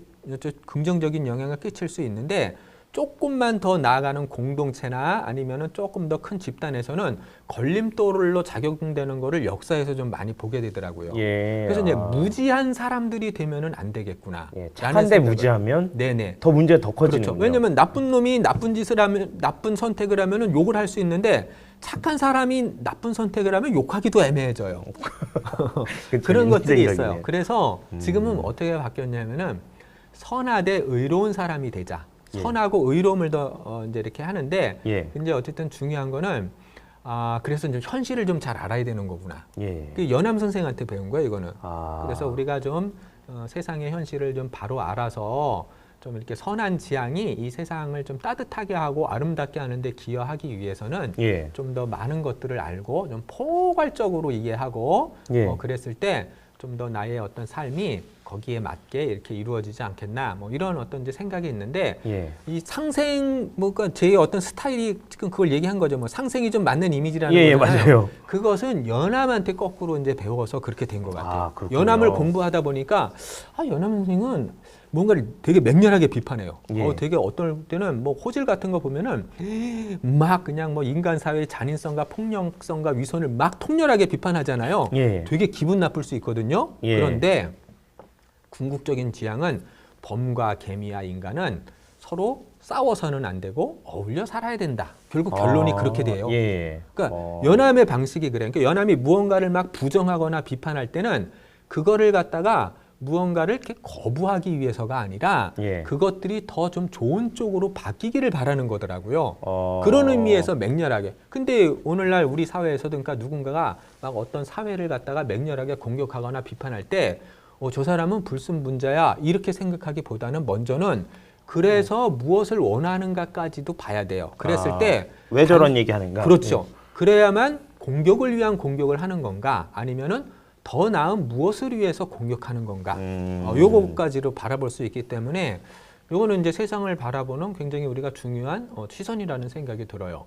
긍정적인 영향을 끼칠 수 있는데 조금만 더 나아가는 공동체나 아니면은 조금 더 큰 집단에서는 걸림돌로 작용되는 거를 역사에서 좀 많이 보게 되더라고요. 그래서 이제 무지한 사람들이 되면은 안 되겠구나. 착한데 무지하면 더 문제가 더 커지는 거죠. 왜냐면 나쁜 놈이 나쁜 짓을 하면 나쁜 선택을 하면은 욕을 할 수 있는데 착한 사람이 나쁜 선택을 하면 욕하기도 애매해져요. 그런 것들이 있어요. 그래서 지금은 어떻게 바뀌었냐면은 선하되 의로운 사람이 되자. 선하고 의로움을 더 이제 이렇게 하는데 이제 어쨌든 중요한 거는 그래서 이제 현실을 좀 잘 알아야 되는 거구나. 그 연암 선생한테 배운 거예요, 이거는. 그래서 우리가 좀 세상의 현실을 좀 바로 알아서 좀 이렇게 선한 지향이 이 세상을 좀 따뜻하게 하고 아름답게 하는데 기여하기 위해서는 좀 더 많은 것들을 알고 좀 포괄적으로 이해하고 그랬을 때 좀 더 나의 어떤 삶이 거기에 맞게 이렇게 이루어지지 않겠나 뭐 이런 어떤 이제 생각이 있는데 이 상생 뭐가 제 어떤 스타일이 지금 그걸 얘기한 거죠. 뭐 상생이 좀 맞는 이미지라는 거잖아요. 맞아요. 그것은 연암한테 거꾸로 이제 배워서 그렇게 된 것 같아요. 연암을 공부하다 보니까 연암 선생은 뭔가를 되게 맹렬하게 비판해요. 되게 어떨 때는 뭐 호질 같은 거 보면은 막 그냥 뭐 인간 사회의 잔인성과 폭력성과 위선을 막 통렬하게 비판하잖아요. 되게 기분 나쁠 수 있거든요. 그런데 궁극적인 지향은 범과 개미와 인간은 서로 싸워서는 안 되고 어울려 살아야 된다. 결국 결론이 그렇게 돼요. 그러니까 연암의 방식이 그래요. 그러니까 연암이 무언가를 막 부정하거나 비판할 때는 그거를 갖다가 무언가를 이렇게 거부하기 위해서가 아니라 그것들이 더 좀 좋은 쪽으로 바뀌기를 바라는 거더라고요. 그런 의미에서 맹렬하게. 근데 오늘날 우리 사회에서도 그러니까 누군가가 막 어떤 사회를 갖다가 맹렬하게 공격하거나 비판할 때 저 사람은 불순분자야 이렇게 생각하기보다는 먼저는 그래서 무엇을 원하는가까지도 봐야 돼요. 그랬을 때 왜 저런 얘기하는가? 그렇죠. 그래야만 공격을 위한 공격을 하는 건가 아니면은 더 나은 무엇을 위해서 공격하는 건가 요거까지로 바라볼 수 있기 때문에 요거는 이제 세상을 바라보는 굉장히 우리가 중요한 시선이라는 생각이 들어요.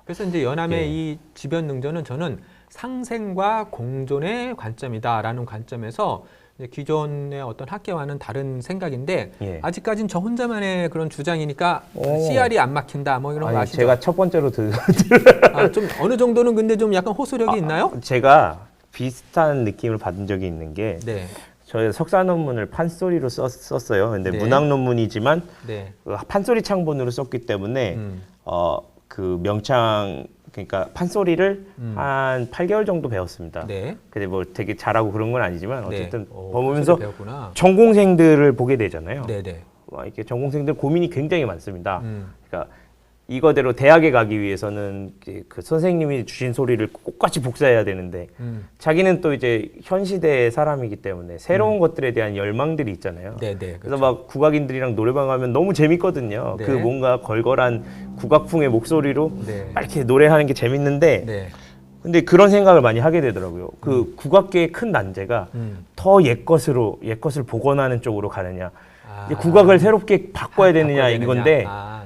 그래서 이제 연암의 이 지변능전은 저는 상생과 공존의 관점이다라는 관점에서 이제 기존의 어떤 학계와는 다른 생각인데 예. 아직까진 저 혼자만의 그런 주장이니까 오. CR이 안 막힌다 뭐 이런 거 아시죠? 제가 첫 번째로 좀 어느 정도는 근데 좀 약간 호소력이 있나요? 제가 비슷한 느낌을 받은 적이 있는 게 네. 저희 석사 논문을 판소리로 썼어요. 근데 네. 문학 논문이지만 네. 그 판소리 창본으로 썼기 때문에 그 명창 그러니까 판소리를 한 8개월 정도 배웠습니다. 네. 근데 뭐 되게 잘하고 그런 건 아니지만 어쨌든 네. 보면서 배웠구나. 전공생들을 보게 되잖아요. 네네. 이렇게 전공생들 고민이 굉장히 많습니다. 그러니까 이거대로 대학에 가기 위해서는 그 선생님이 주신 소리를 똑같이 복사해야 되는데 자기는 또 이제 현 시대의 사람이기 때문에 새로운 것들에 대한 열망들이 있잖아요. 네네. 그래서 그렇죠. 막 국악인들이랑 노래방 가면 너무 재밌거든요. 네. 그 뭔가 걸걸한 국악풍의 목소리로 네. 막 이렇게 노래하는 게 재밌는데 네. 근데 그런 생각을 많이 하게 되더라고요. 그 국악계의 큰 난제가 더 옛것을 복원하는 쪽으로 가느냐 이제 국악을 새롭게 바꿔야 되느냐 이건데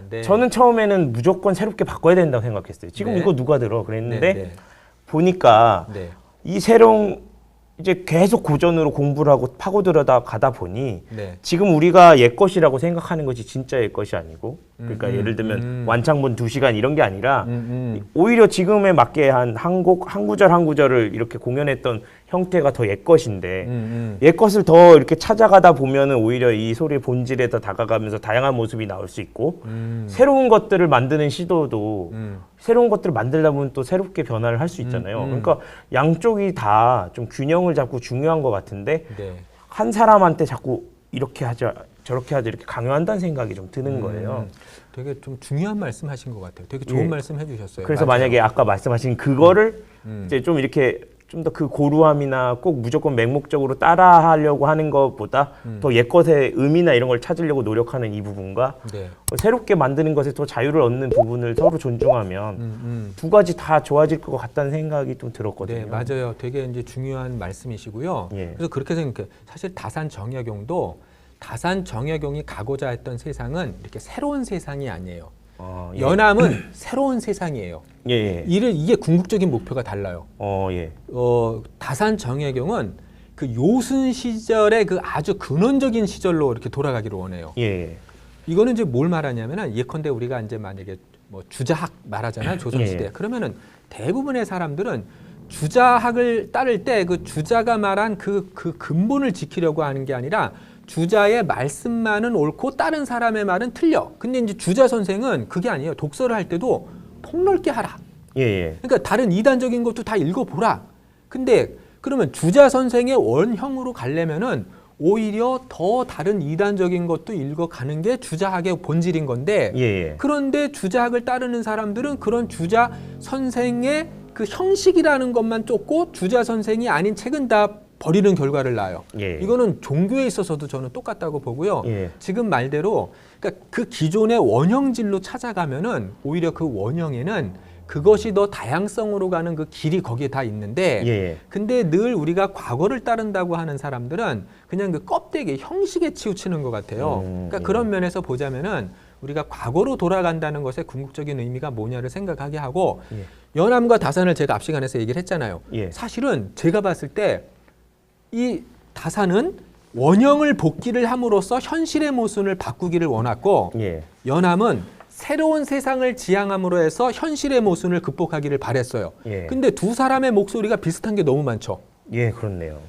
네. 저는 처음에는 무조건 새롭게 바꿔야 된다고 생각했어요. 지금 네. 이거 누가 들어 그랬는데 네. 보니까 네. 이 새로운 이제 계속 고전으로 공부를 하고 파고들어다 가다 보니 네. 지금 우리가 옛것이라고 생각하는 것이 진짜 옛것이 아니고 그러니까 예를 들면 완창본 2시간 이런 게 아니라 오히려 지금에 맞게 한 구절 한 구절을 이렇게 공연했던 형태가 더 옛것인데 옛것을 더 이렇게 찾아가다 보면은 오히려 이 소리의 본질에 더 다가가면서 다양한 모습이 나올 수 있고 새로운 것들을 만드는 시도도 새로운 것들을 만들다 보면 또 새롭게 변화를 할 수 있잖아요. 그러니까 양쪽이 다 좀 균형을 잡고 중요한 것 같은데 네. 한 사람한테 자꾸 이렇게 하자 저렇게 하자 이렇게 강요한다는 생각이 좀 드는 거예요. 되게 좀 중요한 말씀 하신 것 같아요. 되게 좋은 예. 말씀 해주셨어요. 그래서 맞아요. 만약에 아까 말씀하신 그거를 이제 좀 이렇게 좀 더 그 고루함이나 꼭 무조건 맹목적으로 따라하려고 하는 것보다 더 옛것의 의미나 이런 걸 찾으려고 노력하는 이 부분과 네. 새롭게 만드는 것에 더 자유를 얻는 부분을 서로 존중하면 두 가지 다 좋아질 것 같다는 생각이 좀 들었거든요. 네, 맞아요. 되게 이제 중요한 말씀이시고요. 예. 그래서 그렇게 생각해요. 사실 다산 정약용이 가고자 했던 세상은 이렇게 새로운 세상이 아니에요. 예. 연암은 새로운 세상이에요. 예. 이게 궁극적인 목표가 달라요. 예. 다산 정약용은 그 요순 시절의 그 아주 근원적인 시절로 이렇게 돌아가기를 원해요. 예. 이거는 이제 뭘 말하냐면은 예컨대 우리가 이제 만약에 뭐 주자학 말하잖아요. 조선시대. 예. 그러면은 대부분의 사람들은 주자학을 따를 때 그 주자가 말한 그 근본을 지키려고 하는 게 아니라 주자의 말씀만은 옳고 다른 사람의 말은 틀려. 근데 이제 주자 선생은 그게 아니에요. 독서를 할 때도 폭넓게 하라. 예. 그러니까 다른 이단적인 것도 다 읽어보라. 근데 그러면 주자 선생의 원형으로 가려면은 오히려 더 다른 이단적인 것도 읽어가는 게 주자학의 본질인 건데 예. 그런데 주자학을 따르는 사람들은 그런 주자 선생의 그 형식이라는 것만 쫓고 주자 선생이 아닌 책은 다 버리는 결과를 낳아요. 예. 이거는 종교에 있어서도 저는 똑같다고 보고요. 예. 지금 말대로 그러니까 그 기존의 원형질로 찾아가면은 오히려 그 원형에는 그것이 더 다양성으로 가는 그 길이 거기에 다 있는데 예. 근데 늘 우리가 과거를 따른다고 하는 사람들은 그냥 그 껍데기 형식에 치우치는 것 같아요. 그러니까 그런 면에서 보자면은 우리가 과거로 돌아간다는 것의 궁극적인 의미가 뭐냐를 생각하게 하고 연암과 다산을 제가 앞 시간에서 얘기를 했잖아요. 예. 사실은 제가 봤을 때 이 다산은 원형을 복기를 함으로써 현실의 모순을 바꾸기를 원했고 예. 연암은 새로운 세상을 지향함으로 해서 현실의 모순을 극복하기를 바랬어요. 예. 근데 두 사람의 목소리가 비슷한 게 너무 많죠. 예, 그렇네요.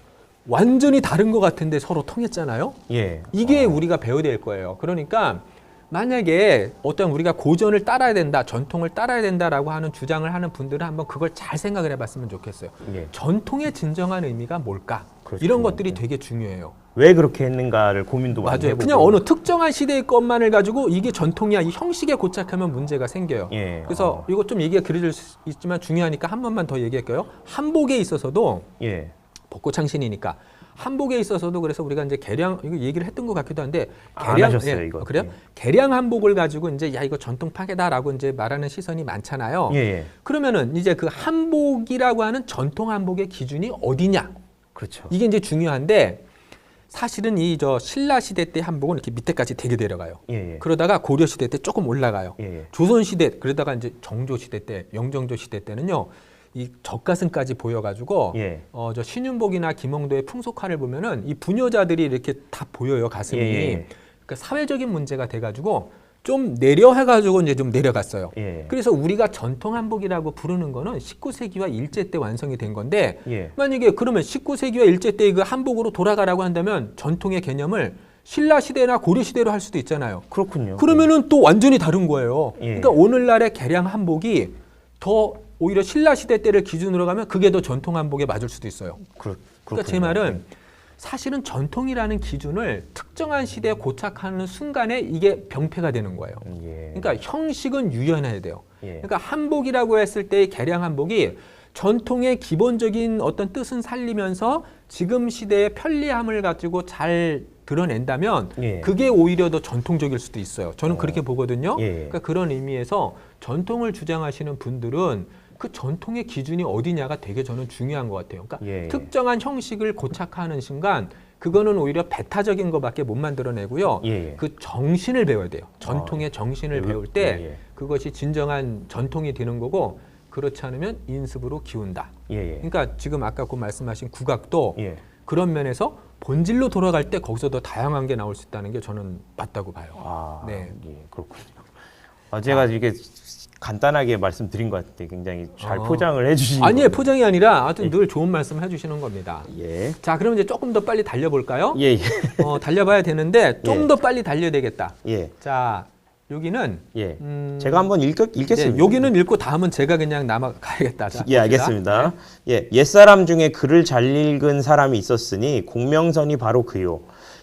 완전히 다른 것 같은데 서로 통했잖아요. 예. 이게 우리가 배워야 될 거예요. 그러니까 만약에 어떤 우리가 고전을 따라야 된다, 전통을 따라야 된다라고 하는 주장을 하는 분들은 한번 그걸 잘 생각을 해봤으면 좋겠어요. 예. 전통의 진정한 의미가 뭘까? 그렇죠. 이런 것들이 되게 중요해요. 왜 그렇게 했는가를 고민도 많이 맞아요. 해보고. 그냥 어느 특정한 시대의 것만을 가지고 이게 전통이야, 이 형식에 고착하면 문제가 생겨요. 예. 그래서 이거 좀 얘기가 길어질 수 있지만 중요하니까 한 번만 더 얘기할게요. 한복에 있어서도 예. 벚꽃창신이니까 한복에 있어서도 그래서 우리가 이제 개량 이거 얘기를 했던 것 같기도 한데 안 하셨어요, 이거. 그래요? 예. 개량 한복을 가지고 이제 야 이거 전통 파괴다라고 이제 말하는 시선이 많잖아요. 예. 그러면은 이제 그 한복이라고 하는 전통 한복의 기준이 어디냐? 그렇죠. 이게 이제 중요한데 사실은 이 저 신라 시대 때 한복은 이렇게 밑에까지 되게 내려가요. 예. 그러다가 고려 시대 때 조금 올라가요. 예. 조선 시대 그러다가 이제 정조 시대 때 영정조 시대 때는요. 이 젖가슴까지 보여가지고 예. 저 신윤복이나 김홍도의 풍속화를 보면은 이 부녀자들이 이렇게 다 보여요 가슴이. 예. 그러니까 사회적인 문제가 돼가지고 좀 내려 해가지고 이제 좀 내려갔어요. 예. 그래서 우리가 전통 한복이라고 부르는 거는 19세기와 일제 때 완성이 된 건데 예. 만약에 그러면 19세기와 일제 때 그 한복으로 돌아가라고 한다면 전통의 개념을 신라 시대나 고려 시대로 할 수도 있잖아요. 그렇군요. 그러면은 또 완전히 다른 거예요. 예. 그러니까 오늘날의 개량 한복이 더 오히려 신라 시대 때를 기준으로 가면 그게 더 전통 한복에 맞을 수도 있어요. 그러니까 제 말은 사실은 전통이라는 기준을 특정한 시대에 고착하는 순간에 이게 병폐가 되는 거예요. 예. 그러니까 형식은 유연해야 돼요. 예. 그러니까 한복이라고 했을 때의 개량 한복이 전통의 기본적인 어떤 뜻은 살리면서 지금 시대의 편리함을 가지고 잘 드러낸다면 예. 그게 오히려 더 전통적일 수도 있어요. 저는 그렇게 보거든요. 예. 그러니까 그런 의미에서 전통을 주장하시는 분들은 그 전통의 기준이 어디냐가 되게 저는 중요한 것 같아요. 그러니까 예. 특정한 형식을 고착하는 순간 그거는 오히려 배타적인 것밖에 못 만들어내고요. 예. 그 정신을 배워야 돼요. 전통의 정신을 배울 때 예. 그것이 진정한 전통이 되는 거고 그렇지 않으면 인습으로 기운다. 예. 그러니까 지금 아까 그 말씀하신 국악도 예. 그런 면에서 본질로 돌아갈 때 거기서 더 다양한 게 나올 수 있다는 게 저는 맞다고 봐요. 아, 네. 예, 그렇군요. 제가 이게 간단하게 말씀드린 것 같은데 굉장히 잘 포장을 해주신 아니에요. 거예요. 포장이 아니라 하여튼 늘 좋은 말씀 해주시는 겁니다. 예. 자, 그럼 이제 조금 더 빨리 달려볼까요? 예. 예. 달려봐야 되는데 좀 예. 더 빨리 달려야 되겠다. 예. 자, 여기는 예. 제가 한번 읽겠습니다. 네, 여기는 읽고 다음은 제가 그냥 남아가야겠다. 자, 예, 알겠습니다. 예, 옛사람 중에 글을 잘 읽은 사람이 있었으니 공명선이 바로 그요.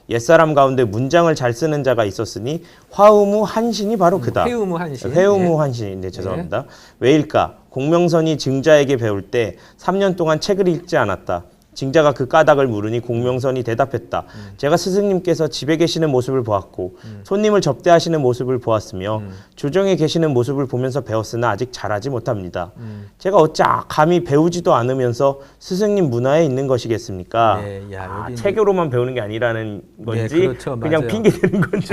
옛사람 가운데 문장을 잘 쓰는 자가 있었으니 화우무 한신이 바로 그다. 회우무 한신. 회우무 한신. 네, 죄송합니다. 왜일까? 공명선이 증자에게 배울 때 3년 동안 책을 읽지 않았다. 징자가 그 까닭을 물으니 공명선이 대답했다. 제가 스승님께서 집에 계시는 모습을 보았고 손님을 접대하시는 모습을 보았으며 주정에 계시는 모습을 보면서 배웠으나 아직 잘하지 못합니다. 제가 어찌 감히 배우지도 않으면서 스승님 문화에 있는 것이겠습니까? 네, 야, 여기 책으로만 배우는 게 아니라는 건지 그렇죠. 그냥 맞아요. 핑계 대는 건지.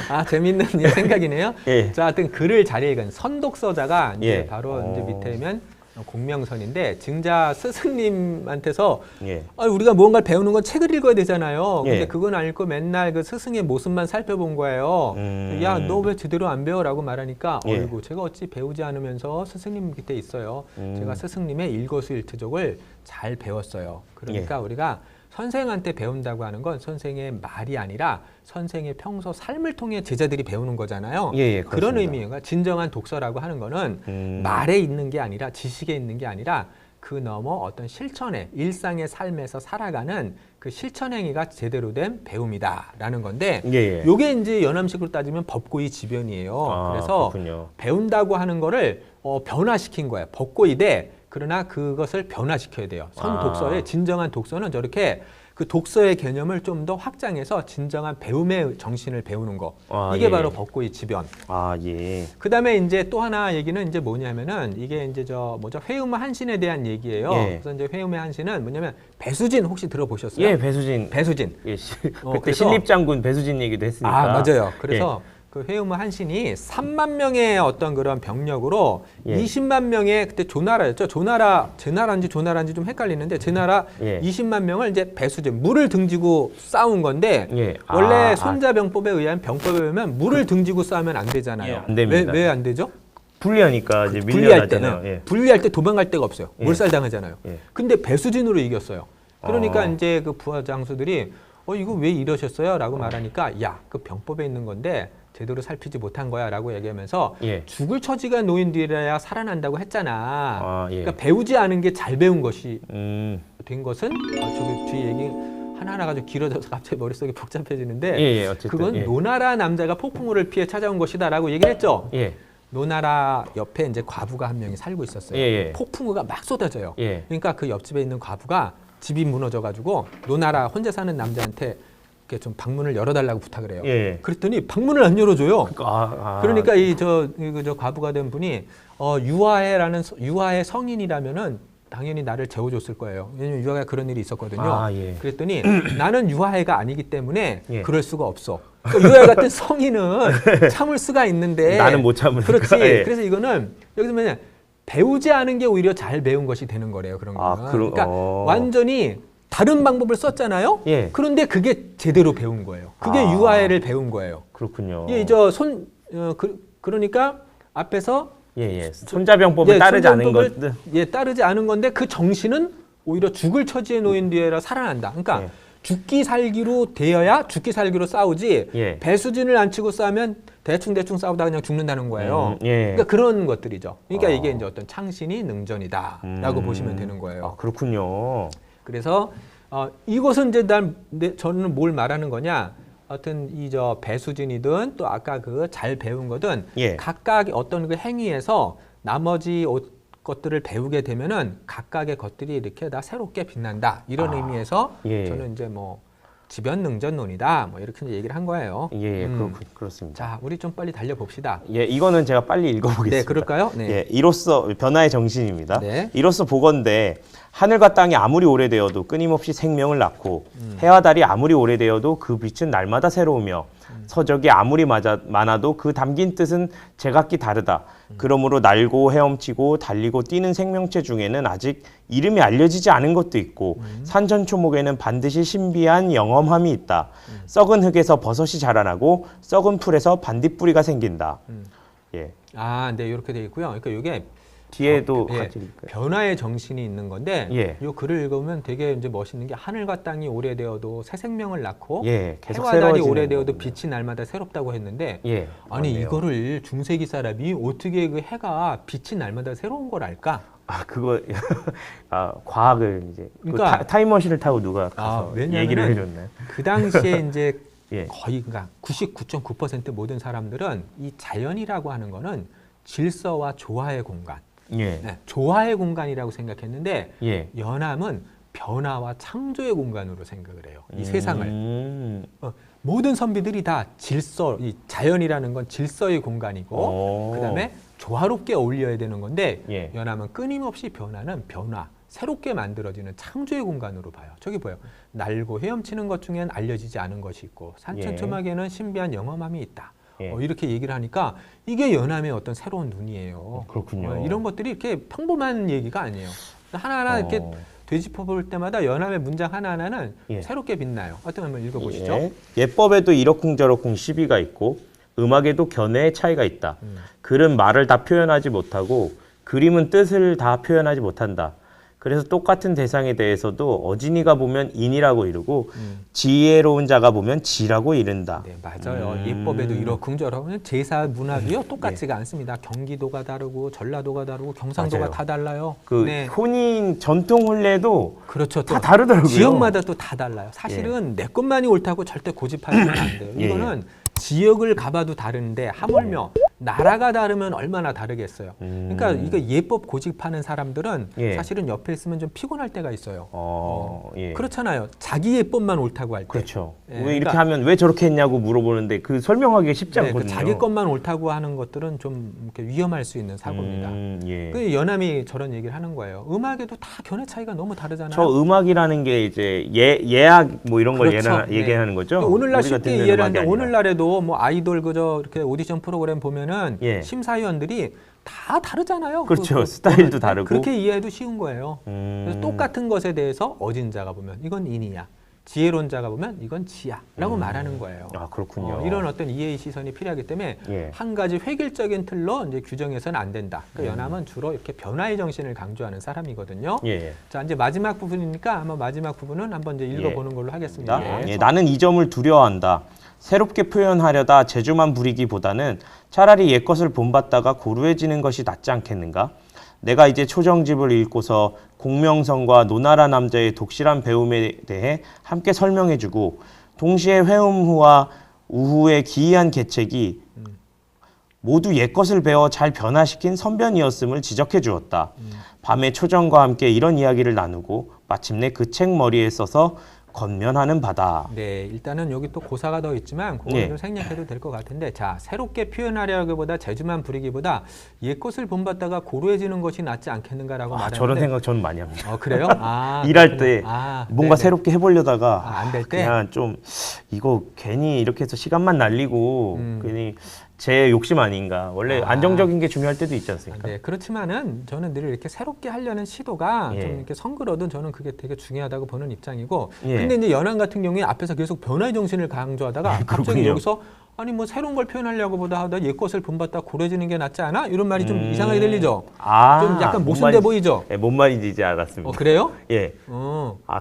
아, 재밌는 생각이네요. 예. 자, 하여튼 글을 잘 읽은 선독서자가 이제 예. 바로 이제 밑에면 공명선인데 증자 스승님한테서 예. 우리가 무언가를 배우는 건 책을 읽어야 되잖아요. 근데 예. 그건 안 읽고 맨날 그 스승의 모습만 살펴본 거예요. 야, 너 왜 제대로 안 배워라고 말하니까 예. 어이구 제가 어찌 배우지 않으면서 스승님 밑에 있어요. 제가 스승님의 일거수일투족을 잘 배웠어요. 그러니까 우리가 선생한테 배운다고 하는 건 선생의 말이 아니라 선생의 평소 삶을 통해 제자들이 배우는 거잖아요. 예, 그런 의미가 진정한 독서라고 하는 거는 말에 있는 게 아니라 지식에 있는 게 아니라 그 넘어 어떤 실천에 일상의 삶에서 살아가는 그 실천 행위가 제대로 된 배움이다라는 건데 요게 이제 연암식으로 따지면 법고의 지변이에요. 그래서 그렇군요. 배운다고 하는 거를 변화시킨 거예요. 법고의 대 그러나 그것을 변화시켜야 돼요. 선독서의 진정한 독서는 저렇게 그 독서의 개념을 좀 더 확장해서 진정한 배움의 정신을 배우는 거. 이게 바로 법고의 지변. 그다음에 이제 또 하나 얘기는 이제 뭐냐면은 이게 이제 회음의 한신에 대한 얘기예요. 그래서 이제 회음의 한신은 뭐냐면 배수진 혹시 들어보셨어요? 예, 배수진. 예, 그때 신립장군 배수진 얘기도 했으니까. 맞아요. 그래서 그 회음의 한신이 3만 명의 어떤 그런 병력으로 20만 명의 그때 조나라였죠. 제나라인지 조나라인지 좀 헷갈리는데 제나라 20만 명을 이제 배수진 물을 등지고 싸운 건데 원래 손자병법에 의한 병법에 의하면 물을 등지고 싸우면 안 되잖아요. 안 됩니다. 왜 안 되죠? 불리하니까 이제 불리할 때는 밀려나잖아요. 불리할 때 도망갈 데가 없어요. 몰살 당하잖아요. 근데 배수진으로 이겼어요. 그러니까 이제 그 부하 장수들이 이거 왜 이러셨어요? 라고 말하니까 야, 그 병법에 있는 건데 제대로 살피지 못한 거야 라고 얘기하면서 죽을 처지가 놓인 뒤에야 살아난다고 했잖아. 그러니까 배우지 않은 게 잘 배운 것이 된 것은 저기 뒤에 얘기 하나하나가 좀 길어져서 갑자기 머릿속이 복잡해지는데 어쨌든, 그건 노나라 남자가 폭풍우를 피해 찾아온 것이다 라고 얘기를 했죠. 노나라 옆에 이제 과부가 한 명이 살고 있었어요. 폭풍우가 막 쏟아져요. 그러니까 그 옆집에 있는 과부가 집이 무너져가지고 노나라 혼자 사는 남자한테 이렇게 좀 방문을 열어달라고 부탁을 해요. 그랬더니 방문을 안 열어줘요. 그러니까 저 과부가 된 분이 유아의 성인이라면은 당연히 나를 재워줬을 거예요. 왜냐면 유아가 그런 일이 있었거든요. 그랬더니 나는 유아애가 아니기 때문에 그럴 수가 없어. 그러니까 유아애 같은 성인은 참을 수가 있는데 나는 못 참으니까. 그렇지. 그래서 이거는 여기서 뭐냐 배우지 않은 게 오히려 잘 배운 것이 되는 거래요. 그런 거는. 그러니까 어. 완전히 다른 방법을 썼잖아요. 예. 그런데 그게 제대로 배운 거예요. 그게 유아애를 배운 거예요. 그렇군요. 예, 그러니까 앞에서 손자병법을 따르지 않은 것. 따르지 않은 건데 그 정신은 오히려 죽을 처지에 놓인 뒤에라 살아난다. 그러니까 죽기 살기로 되어야 죽기 살기로 싸우지 배수진을 안 치고 싸우면 대충 싸우다 그냥 죽는다는 거예요. 그러니까 그런 것들이죠. 그러니까 이게 이제 어떤 창신이 능전이다라고 보시면 되는 거예요. 그렇군요. 그래서 이것은 이제 저는 뭘 말하는 거냐? 하여튼 배수진이든 또 아까 그 잘 배운 거든 각각 어떤 그 행위에서 나머지 것들을 배우게 되면은 각각의 것들이 이렇게 다 새롭게 빛난다 이런 의미에서 저는 이제 뭐 지변능전론이다 뭐 이렇게 얘기를 한 거예요. 그렇습니다. 자, 우리 좀 빨리 달려 봅시다. 이거는 제가 빨리 읽어보겠습니다. 네, 그럴까요? 네. 이로써 변화의 정신입니다. 네. 이로써 보건대 하늘과 땅이 아무리 오래되어도 끊임없이 생명을 낳고 해와 달이 아무리 오래되어도 그 빛은 날마다 새로우며 서적이 아무리 많아도 그 담긴 뜻은 제각기 다르다. 그러므로 날고 헤엄치고 달리고 뛰는 생명체 중에는 아직 이름이 알려지지 않은 것도 있고 산천초목에는 반드시 신비한 영험함이 있다. 썩은 흙에서 버섯이 자라나고 썩은 풀에서 반딧불이가 생긴다. 네, 이렇게 돼 있고요. 그러니까 이게 뒤에도 같이 읽을까요? 변화의 정신이 있는 건데 이 글을 읽으면 되게 이제 멋있는 게 하늘과 땅이 오래되어도 새 생명을 낳고 계속 해와 달이 오래되어도 빛이 날마다 새롭다고 했는데 아니 맞네요. 이거를 중세기 사람이 어떻게 그 해가 빛이 날마다 새로운 걸 알까? 그거 과학을 이제 그러니까 타임머신을 타고 누가 가서 얘기를 해줬나요? 그 당시에 이제 거의 그러니까 99.9% 모든 사람들은 이 자연이라고 하는 거는 질서와 조화의 공간, 조화의 공간이라고 생각했는데 연암은 변화와 창조의 공간으로 생각을 해요. 이 세상을. 모든 선비들이 다 질서, 이 자연이라는 건 질서의 공간이고 그다음에 조화롭게 어울려야 되는 건데 연암은 끊임없이 변하는 변화, 새롭게 만들어지는 창조의 공간으로 봐요. 저기 보여요. 날고 헤엄치는 것 중엔 알려지지 않은 것이 있고 산천초막에는 신비한 영험함이 있다. 이렇게 얘기를 하니까 이게 연암의 어떤 새로운 눈이에요. 그렇군요. 이런 것들이 이렇게 평범한 얘기가 아니에요. 하나하나 이렇게 되짚어 볼 때마다 연암의 문장 하나하나는 새롭게 빛나요. 어떤 한번 읽어보시죠. 예법에도 이러쿵저러쿵 시비가 있고 음악에도 견해의 차이가 있다. 글은 말을 다 표현하지 못하고 그림은 뜻을 다 표현하지 못한다. 그래서 똑같은 대상에 대해서도 어진이가 보면 인이라고 이르고 지혜로운 자가 보면 지라고 이른다. 네, 맞아요. 예법에도 이러쿵저러쿵 제사 문화도요 똑같지가 않습니다. 경기도가 다르고 전라도가 다르고 경상도가 다 달라요. 혼인 전통 혼례도 그렇죠. 다 다르더라고요. 지역마다 또 다 달라요. 사실은 내 것만이 옳다고 절대 고집하면 안 돼요. 이거는 지역을 가봐도 다른데 하물며 나라가 다르면 얼마나 다르겠어요. 그러니까 이거 예법 고집하는 사람들은 사실은 옆에 있으면 좀 피곤할 때가 있어요. 그렇잖아요. 자기 예법만 옳다고 할 때. 그렇죠. 왜 이렇게 하면 왜 저렇게 했냐고 물어보는데 그 설명하기가 쉽지 않거든요. 자기 것만 옳다고 하는 것들은 좀 이렇게 위험할 수 있는 사고입니다. 그 연암이 저런 얘기를 하는 거예요. 음악에도 다 견해 차이가 너무 다르잖아요. 저 음악이라는 게 이제 예악 뭐 이런 걸 얘기하는 거죠. 오늘날 쉽게 이해를 하는데 오늘날에도 뭐 아이돌 그저 이렇게 오디션 프로그램 보면은 심사위원들이 다 다르잖아요. 그렇죠. 스타일도 다르고. 그렇게 이해해도 쉬운 거예요. 그래서 똑같은 것에 대해서 어진 자가 보면 이건 인이야. 지혜로운 자가 보면 이건 지야라고 말하는 거예요. 그렇군요. 이런 어떤 이해의 시선이 필요하기 때문에 한 가지 획일적인 틀로 이제 규정해서는 안 된다. 그러니까 연암은 주로 이렇게 변화의 정신을 강조하는 사람이거든요. 자, 이제 마지막 부분이니까 한번 마지막 부분은 한번 이제 읽어보는 걸로 하겠습니다. 나는 이 점을 두려워한다. 새롭게 표현하려다 재주만 부리기보다는 차라리 옛것을 본받다가 고루해지는 것이 낫지 않겠는가? 내가 이제 초정집을 읽고서 공명성과 노나라 남자의 독실한 배움에 대해 함께 설명해주고 동시에 회음후와 우후의 기이한 계책이 모두 옛것을 배워 잘 변화시킨 선변이었음을 지적해 주었다. 밤에 초정과 함께 이런 이야기를 나누고 마침내 그 책 머리에 써서 건면하는 바다. 네, 일단은 여기 또 고사가 더 있지만 그걸 좀 생략해도 될 것 같은데, 자, 새롭게 표현하려기보다 재주만 부리기보다 옛것을 본받다가 고루해지는 것이 낫지 않겠는가라고 말하는데 저런 생각 저는 많이 합니다. 그래요? 일할 때 뭔가 새롭게 해보려다가 안 될 때? 그냥 좀 이거 괜히 이렇게 해서 시간만 날리고 괜히 제 욕심 아닌가. 원래 안정적인 게 중요할 때도 있지 않습니까? 네, 그렇지만은 저는 늘 이렇게 새롭게 하려는 시도가 예. 좀 이렇게 선글어든 저는 그게 되게 중요하다고 보는 입장이고. 예. 근데 이제 연안 같은 경우에 앞에서 계속 변화의 정신을 강조하다가 갑자기 그렇군요. 여기서 아니 뭐 새로운 걸 표현하려고 보다 하다 옛 것을 본받다 고려지는 게 낫지 않아? 이런 말이 좀 이상하게 들리죠. 좀 약간 모순돼 보이죠. 예, 뭔 말인지 이제 알았습니다. 그래요? 예.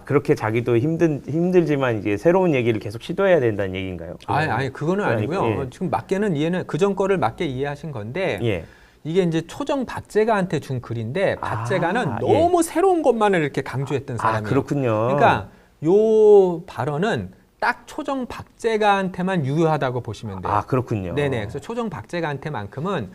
그렇게 자기도 힘들지만 이제 새로운 얘기를 계속 시도해야 된다는 얘기인가요? 아니 그거는 아니고요. 예. 지금 맞게는 이해는 그전 거를 맞게 이해하신 건데. 예. 이게 이제 초정 박제가한테 준 글인데 박제가는 너무 새로운 것만을 이렇게 강조했던 사람이에요. 그렇군요. 그러니까 요 발언은 딱 초정 박제가한테만 유효하다고 보시면 돼요. 그렇군요. 네네. 그래서 초정 박제가한테만큼은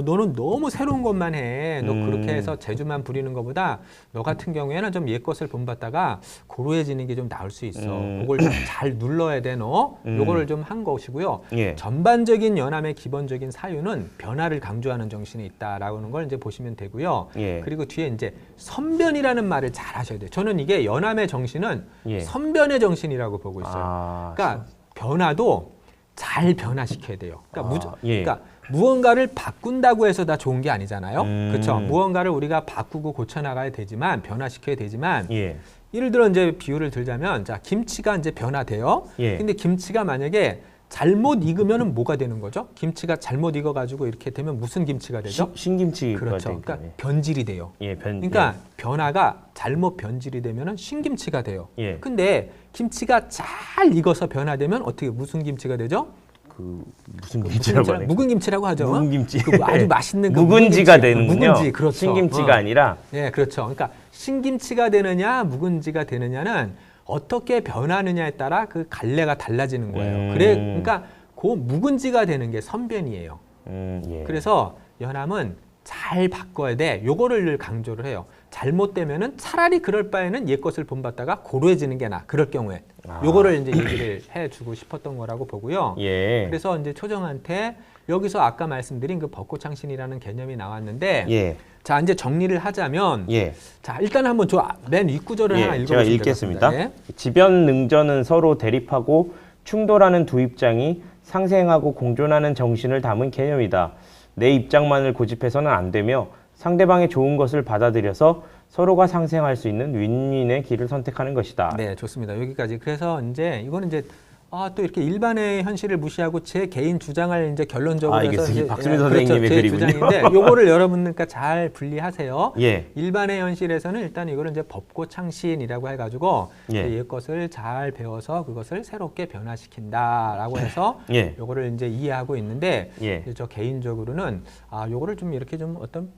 너는 너무 새로운 것만 해. 너 그렇게 해서 재주만 부리는 것보다 너 같은 경우에는 좀 옛 것을 본받다가 고루해지는 게 좀 나을 수 있어. 그걸 좀 잘 눌러야 돼 너. 요거를 좀 한 것이고요. 예. 전반적인 연암의 기본적인 사유는 변화를 강조하는 정신이 있다라고 하는 걸 이제 보시면 되고요. 예. 그리고 뒤에 이제 선변이라는 말을 잘 하셔야 돼요. 저는 이게 연암의 정신은 예. 선변의 정신이라고 보고 있어요. 그러니까 변화도 잘 변화시켜야 돼요. 그러니까, 그러니까 무언가를 바꾼다고 해서 다 좋은 게 아니잖아요. 그렇죠? 무언가를 우리가 바꾸고 고쳐나가야 되지만 변화시켜야 되지만 예를 들어 이제 비유를 들자면 자 김치가 이제 변화돼요. 근데 김치가 만약에 잘못 익으면은 뭐가 되는 거죠? 김치가 잘못 익어가지고 이렇게 되면 무슨 김치가 되죠? 신김치. 그렇죠. 그러니까 변질이 돼요. 그러니까 변화가 잘못 변질이 되면은 신김치가 돼요. 근데 김치가 잘 익어서 변화되면 어떻게 무슨 김치가 되죠? 무슨 김치라고 하나요? 묵은 김치라고 하죠. 묵은 김치. 아주 맛있는 묵은지가 되는군요. 묵은지, 그렇죠. 신김치가 아니라. 예, 그렇죠. 그러니까 신김치가 되느냐, 묵은지가 되느냐는 어떻게 변하느냐에 따라 그 갈래가 달라지는 거예요. 그러니까 그 묵은지가 되는 게 선변이에요. 그래서 연암은 잘 바꿔야 돼. 요거를 늘 강조를 해요. 잘못되면은 차라리 그럴 바에는 옛 것을 본받다가 고루해지는 게 나. 그럴 경우에 요거를 이제 얘기를 해주고 싶었던 거라고 보고요. 그래서 이제 초정한테 여기서 아까 말씀드린 그 벚꽃창신이라는 개념이 나왔는데 자 이제 정리를 하자면 자 일단 한번 저 맨 윗구절을 하나 읽어보시면 제가 읽겠습니다. 되겠습니다. 지변 능전은 서로 대립하고 충돌하는 두 입장이 상생하고 공존하는 정신을 담은 개념이다. 내 입장만을 고집해서는 안 되며 상대방의 좋은 것을 받아들여서 서로가 상생할 수 있는 윈윈의 길을 선택하는 것이다. 네, 좋습니다. 여기까지. 그래서 이제 이거는 이제 또 이렇게 일반의 현실을 무시하고 제 개인 주장을 이제 결론적으로 해서 이게 박수민 선생님의 제 글이군요. 주장인데 요거를 여러분들과 잘 분리하세요. 예. 일반의 현실에서는 일단 이거를 이제 법고창신이라고 해가지고 옛 것을 잘 배워서 그것을 새롭게 변화시킨다라고 해서 요거를 이제 이해하고 있는데 저 개인적으로는 요거를 좀 이렇게 좀 어떤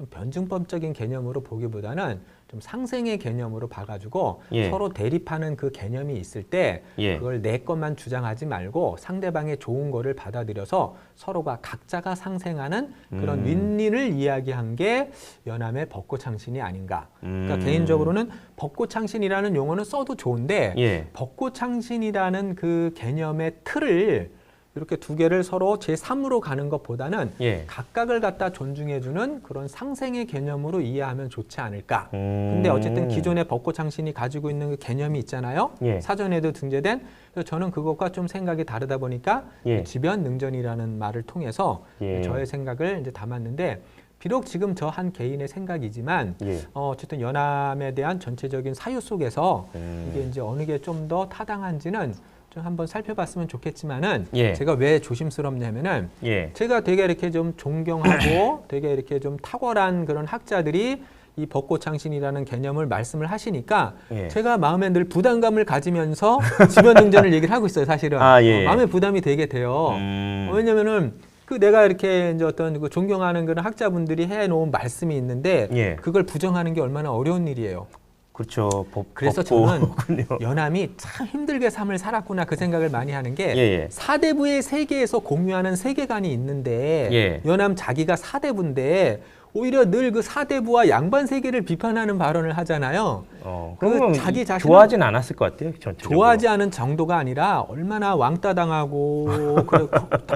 변증법적인 개념으로 보기보다는 좀 상생의 개념으로 봐가지고 서로 대립하는 그 개념이 있을 때 그걸 내 것만 주장하지 말고 상대방의 좋은 거를 받아들여서 서로가 각자가 상생하는 그런 윈윈을 이야기한 게 연암의 벚꽃창신이 아닌가. 그러니까 개인적으로는 벚꽃창신이라는 용어는 써도 좋은데 벚꽃창신이라는 그 개념의 틀을 이렇게 두 개를 서로 제3으로 가는 것보다는 각각을 갖다 존중해주는 그런 상생의 개념으로 이해하면 좋지 않을까. 근데 어쨌든 기존의 벚꽃창신이 가지고 있는 그 개념이 있잖아요. 사전에도 등재된. 그래서 저는 그것과 좀 생각이 다르다 보니까 지변능전이라는 말을 통해서 저의 생각을 이제 담았는데 비록 지금 저 한 개인의 생각이지만 어쨌든 연암에 대한 전체적인 사유 속에서 이게 이제 어느 게 좀 더 타당한지는 좀 한번 살펴봤으면 좋겠지만은 제가 왜 조심스럽냐면은 제가 되게 이렇게 좀 존경하고 되게 이렇게 좀 탁월한 그런 학자들이 이 벚꽃창신이라는 개념을 말씀을 하시니까 제가 마음에 늘 부담감을 가지면서 지변능전을 얘기를 하고 있어요, 사실은. 마음에 부담이 되게 돼요. 왜냐면은 그 내가 이렇게 이제 어떤 그 존경하는 그런 학자분들이 해놓은 말씀이 있는데 그걸 부정하는 게 얼마나 어려운 일이에요. 그렇죠. 그래서 저는 연암이 참 힘들게 삶을 살았구나 그 생각을 많이 하는 게 사대부의 세계에서 공유하는 세계관이 있는데 연암 자기가 사대부인데 오히려 늘 그 사대부와 양반 세계를 비판하는 발언을 하잖아요. 그러면 자기 자신 좋아하진 않았을 것 같아요. 전체적으로. 좋아하지 않은 정도가 아니라 얼마나 왕따당하고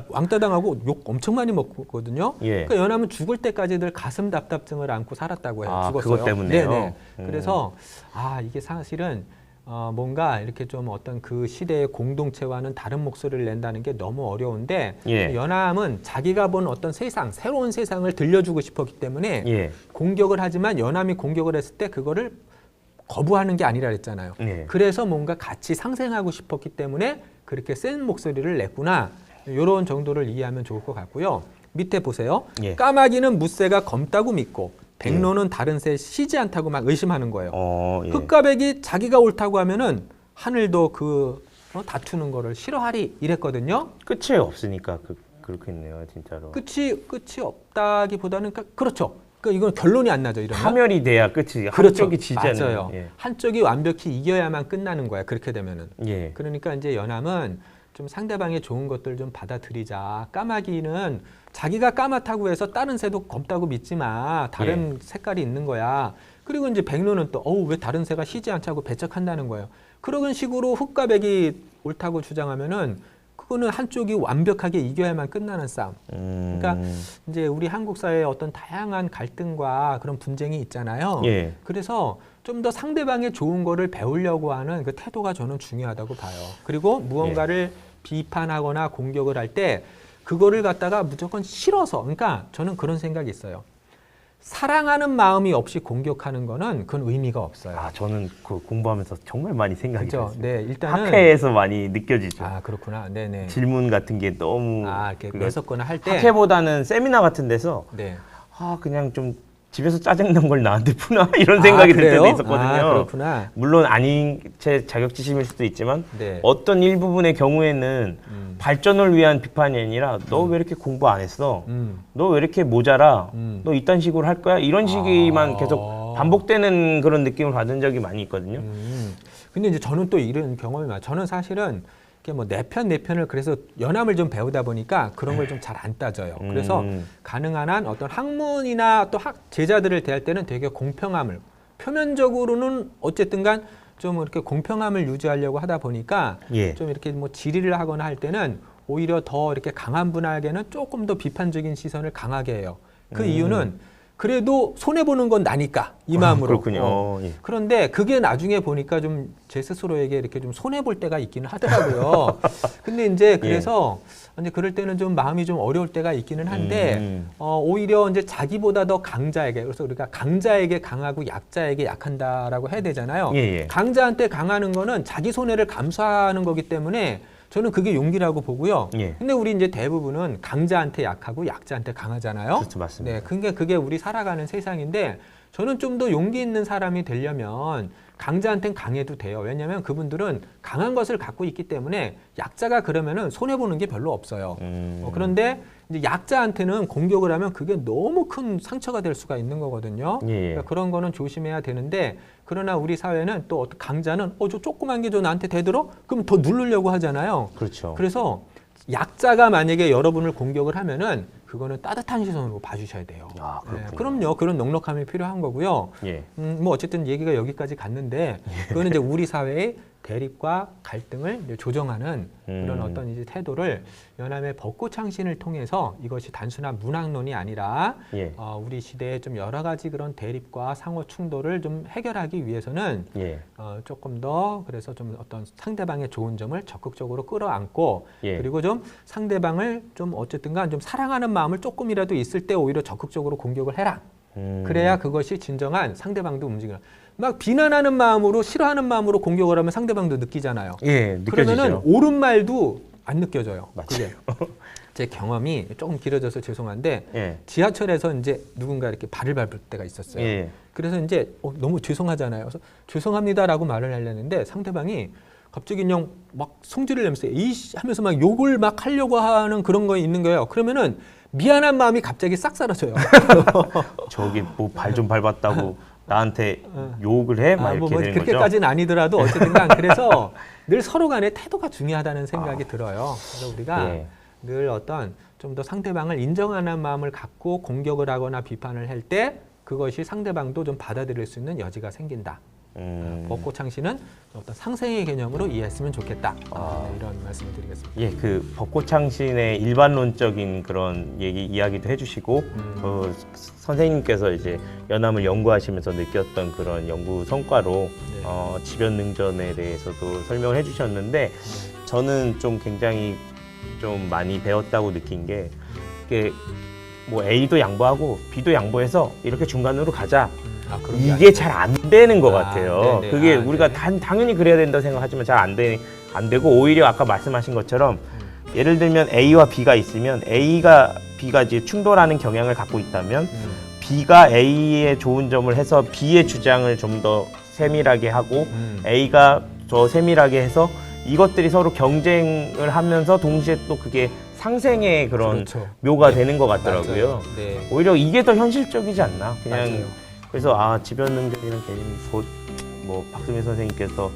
왕따당하고 욕 엄청 많이 먹거든요. 그러니까 연암은 죽을 때까지 늘 가슴 답답증을 안고 살았다고 해요. 죽었어요. 그것 때문에요. 네네. 그래서 이게 사실은 뭔가 이렇게 좀 어떤 그 시대의 공동체와는 다른 목소리를 낸다는 게 너무 어려운데 예. 연암은 자기가 본 어떤 세상, 새로운 세상을 들려주고 싶었기 때문에 예. 공격을 하지만 연암이 공격을 했을 때 그거를 거부하는 게 아니라 그랬잖아요. 예. 그래서 뭔가 같이 상생하고 싶었기 때문에 그렇게 센 목소리를 냈구나. 이런 정도를 이해하면 좋을 것 같고요. 밑에 보세요. 예. 까마귀는 무새가 검다고 믿고 백로는 다른 새 쉬지 않다고 막 의심하는 거예요. 예. 흑과백이 자기가 옳다고 하면은 하늘도 다투는 거를 싫어하리 이랬거든요. 끝이 없으니까 그렇겠네요, 진짜로. 끝이 없다기보다는 그렇죠. 이건 결론이 안 나죠. 이러면 파멸이 돼야 끝이. 그렇죠. 한쪽이 지잖아요. 맞아요. 예. 한쪽이 완벽히 이겨야만 끝나는 거야. 그렇게 되면은. 예. 그러니까 이제 연암은 좀 상대방의 좋은 것들 좀 받아들이자. 까마귀는 자기가 까맣다고 해서 다른 새도 검다고 믿지 마. 다른 색깔이 있는 거야. 그리고 이제 백로는 또 왜 다른 새가 쉬지 않자고 배척한다는 거예요. 그런 식으로 흑과 백이 옳다고 주장하면은 그거는 한쪽이 완벽하게 이겨야만 끝나는 싸움. 그러니까 이제 우리 한국 사회에 어떤 다양한 갈등과 그런 분쟁이 있잖아요. 예. 그래서 좀 더 상대방의 좋은 거를 배우려고 하는 그 태도가 저는 중요하다고 봐요. 그리고 무언가를 비판하거나 공격을 할 때 그거를 갖다가 무조건 싫어서, 그러니까 저는 그런 생각이 있어요. 사랑하는 마음이 없이 공격하는 거는 그건 의미가 없어요. 저는 그 공부하면서 정말 많이 생각이 그렇죠. 들었어요. 네, 일단은 학회에서 많이 느껴지죠. 그렇구나. 네네. 질문 같은 게 너무 이렇게 매섭거나 할 때 학회보다는 세미나 같은 데서 네. 그냥 좀 집에서 짜증난 걸 나한테 푸나 이런 생각이 들 때도 있었거든요. 그렇구나. 물론 아닌 제 자격지심일 수도 있지만 네. 어떤 일부분의 경우에는 발전을 위한 비판이 아니라 너 왜 이렇게 공부 안 했어? 너 왜 이렇게 모자라? 너 이딴 식으로 할 거야? 이런 식이만 계속 반복되는 그런 느낌을 받은 적이 많이 있거든요. 근데 이제 저는 또 이런 경험이 많아요. 저는 사실은 뭐 내 편을 그래서 연암을 좀 배우다 보니까 그런 걸 좀 잘 안 따져요. 그래서 가능한 한 어떤 학문이나 또 제자들을 대할 때는 되게 공평함을, 표면적으로는 어쨌든간 좀 이렇게 공평함을 유지하려고 하다 보니까 좀 이렇게 뭐 질의를 하거나 할 때는 오히려 더 이렇게 강한 분에게는 조금 더 비판적인 시선을 강하게 해요. 그 이유는 그래도 손해보는 건 나니까 이 마음으로. 그렇군요. 그런데 그게 나중에 보니까 좀 제 스스로에게 이렇게 좀 손해볼 때가 있기는 하더라고요. 근데 이제 그래서 이제 그럴 때는 좀 마음이 좀 어려울 때가 있기는 한데 오히려 이제 자기보다 더 강자에게, 그래서 우리가 강자에게 강하고 약자에게 약한다라고 해야 되잖아요. 강자한테 강하는 거는 자기 손해를 감수하는 거기 때문에 저는 그게 용기라고 보고요. 근데 우리 이제 대부분은 강자한테 약하고 약자한테 강하잖아요. 그렇죠, 맞습니다. 네, 그게 우리 살아가는 세상인데 저는 좀 더 용기 있는 사람이 되려면 강자한테는 강해도 돼요. 왜냐하면 그분들은 강한 것을 갖고 있기 때문에 약자가 그러면은 손해 보는 게 별로 없어요. 그런데 이제 약자한테는 공격을 하면 그게 너무 큰 상처가 될 수가 있는 거거든요. 그러니까 그런 거는 조심해야 되는데, 그러나 우리 사회는 또 어떤 강자는 저 조그만 게 나한테 되들어? 그럼 더 누르려고 하잖아요. 그렇죠. 그래서 약자가 만약에 여러분을 공격을 하면은 그거는 따뜻한 시선으로 봐주셔야 돼요. 그럼요. 그런 넉넉함이 필요한 거고요. 뭐 어쨌든 얘기가 여기까지 갔는데 그거는 이제 우리 사회의 대립과 갈등을 이제 조정하는 그런 어떤 이제 태도를 연암의 벚꽃창신을 통해서 이것이 단순한 문학론이 아니라 우리 시대의 좀 여러 가지 그런 대립과 상호 충돌을 좀 해결하기 위해서는 조금 더 그래서 좀 어떤 상대방의 좋은 점을 적극적으로 끌어안고 그리고 좀 상대방을 좀 어쨌든간 좀 사랑하는 마음을 조금이라도 있을 때 오히려 적극적으로 공격을 해라. 그래야 그것이 진정한 상대방도 움직여요. 막 비난하는 마음으로, 싫어하는 마음으로 공격을 하면 상대방도 느끼잖아요. 느껴지죠. 그러면은 옳은 말도 안 느껴져요. 맞아요. 그게 제 경험이 조금 길어져서 죄송한데 지하철에서 이제 누군가 이렇게 발을 밟을 때가 있었어요. 그래서 이제 너무 죄송하잖아요. 그래서 죄송합니다라고 말을 하려는데 상대방이 갑자기 그냥 막 성질을 내면서 이씨 하면서 막 욕을 막 하려고 하는 그런 거 있는 거예요. 그러면은 미안한 마음이 갑자기 싹 사라져요. 저기 뭐 발 좀 밟았다고 나한테 욕을 해? 막 이렇게 되는 거죠? 그렇게까지는 아니더라도 어쨌든 그래서 늘 서로 간의 태도가 중요하다는 생각이 들어요. 그래서 우리가 늘 어떤 좀 더 상대방을 인정하는 마음을 갖고 공격을 하거나 비판을 할 때 그것이 상대방도 좀 받아들일 수 있는 여지가 생긴다. 벚꽃 창시는 어떤 상생의 개념으로 이해했으면 좋겠다. 이런 말씀을 드리겠습니다. 예, 그 벚꽃 창신의 일반론적인 그런 이야기도 해주시고 선생님께서 이제 연암을 연구하시면서 느꼈던 그런 연구 성과로 지변 능전에 대해서도 설명을 해주셨는데 저는 좀 굉장히 좀 많이 배웠다고 느낀 게 이게 뭐 A도 양보하고 B도 양보해서 이렇게 중간으로 가자. 이게 잘 안 되는 것 같아요. 네네. 그게 우리가 당연히 그래야 된다고 생각하지만 잘 안 되고 오히려 아까 말씀하신 것처럼 예를 들면 A와 B가 있으면 B가 이제 충돌하는 경향을 갖고 있다면 B가 A의 좋은 점을 해서 B의 주장을 좀 더 세밀하게 하고 A가 더 세밀하게 해서 이것들이 서로 경쟁을 하면서 동시에 또 그게 상생의 그런 그렇죠. 묘가 되는 것 같더라고요. 네. 오히려 이게 더 현실적이지 않나? 그냥 맞아요. 그래서 지변 능전이라는 개념이 곧 뭐 박수민 선생님께서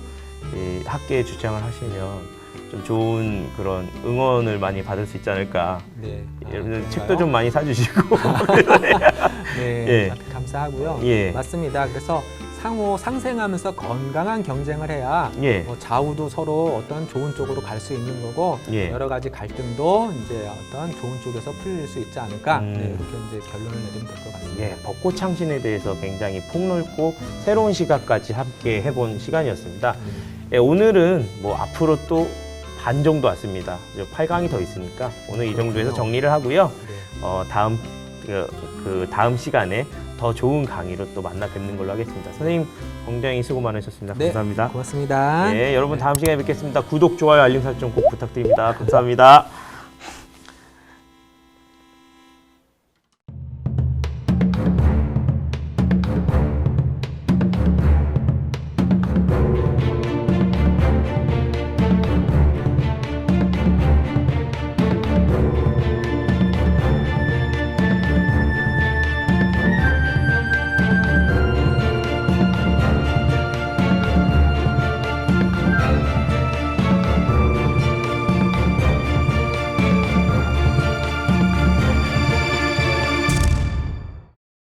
이 학계에 주장을 하시면 좀 좋은 그런 응원을 많이 받을 수 있지 않을까. 네. 여러분들 책도 좀 많이 사주시고. 네, 예. 감사하고요. 예. 맞습니다. 그래서 상호 상생하면서 건강한 경쟁을 해야 예. 뭐 좌우도 서로 어떤 좋은 쪽으로 갈 수 있는 거고 예. 여러 가지 갈등도 이제 어떤 좋은 쪽에서 풀릴 수 있지 않을까 이렇게 이제 결론을 내리면 될 것 같습니다. 예, 벚꽃 창신에 대해서 굉장히 폭넓고 새로운 시각까지 함께 해본 시간이었습니다. 예, 오늘은 뭐 앞으로 또 반 정도 왔습니다. 8강이 더 있으니까 오늘 이 정도에서 정리를 하고요. 네. 다음 시간에 더 좋은 강의로 또 만나 뵙는 걸로 하겠습니다. 선생님 굉장히 수고 많으셨습니다. 네, 감사합니다. 고맙습니다. 네, 여러분 다음 시간에 뵙겠습니다. 구독, 좋아요, 알림 설정 꼭 부탁드립니다. 감사합니다.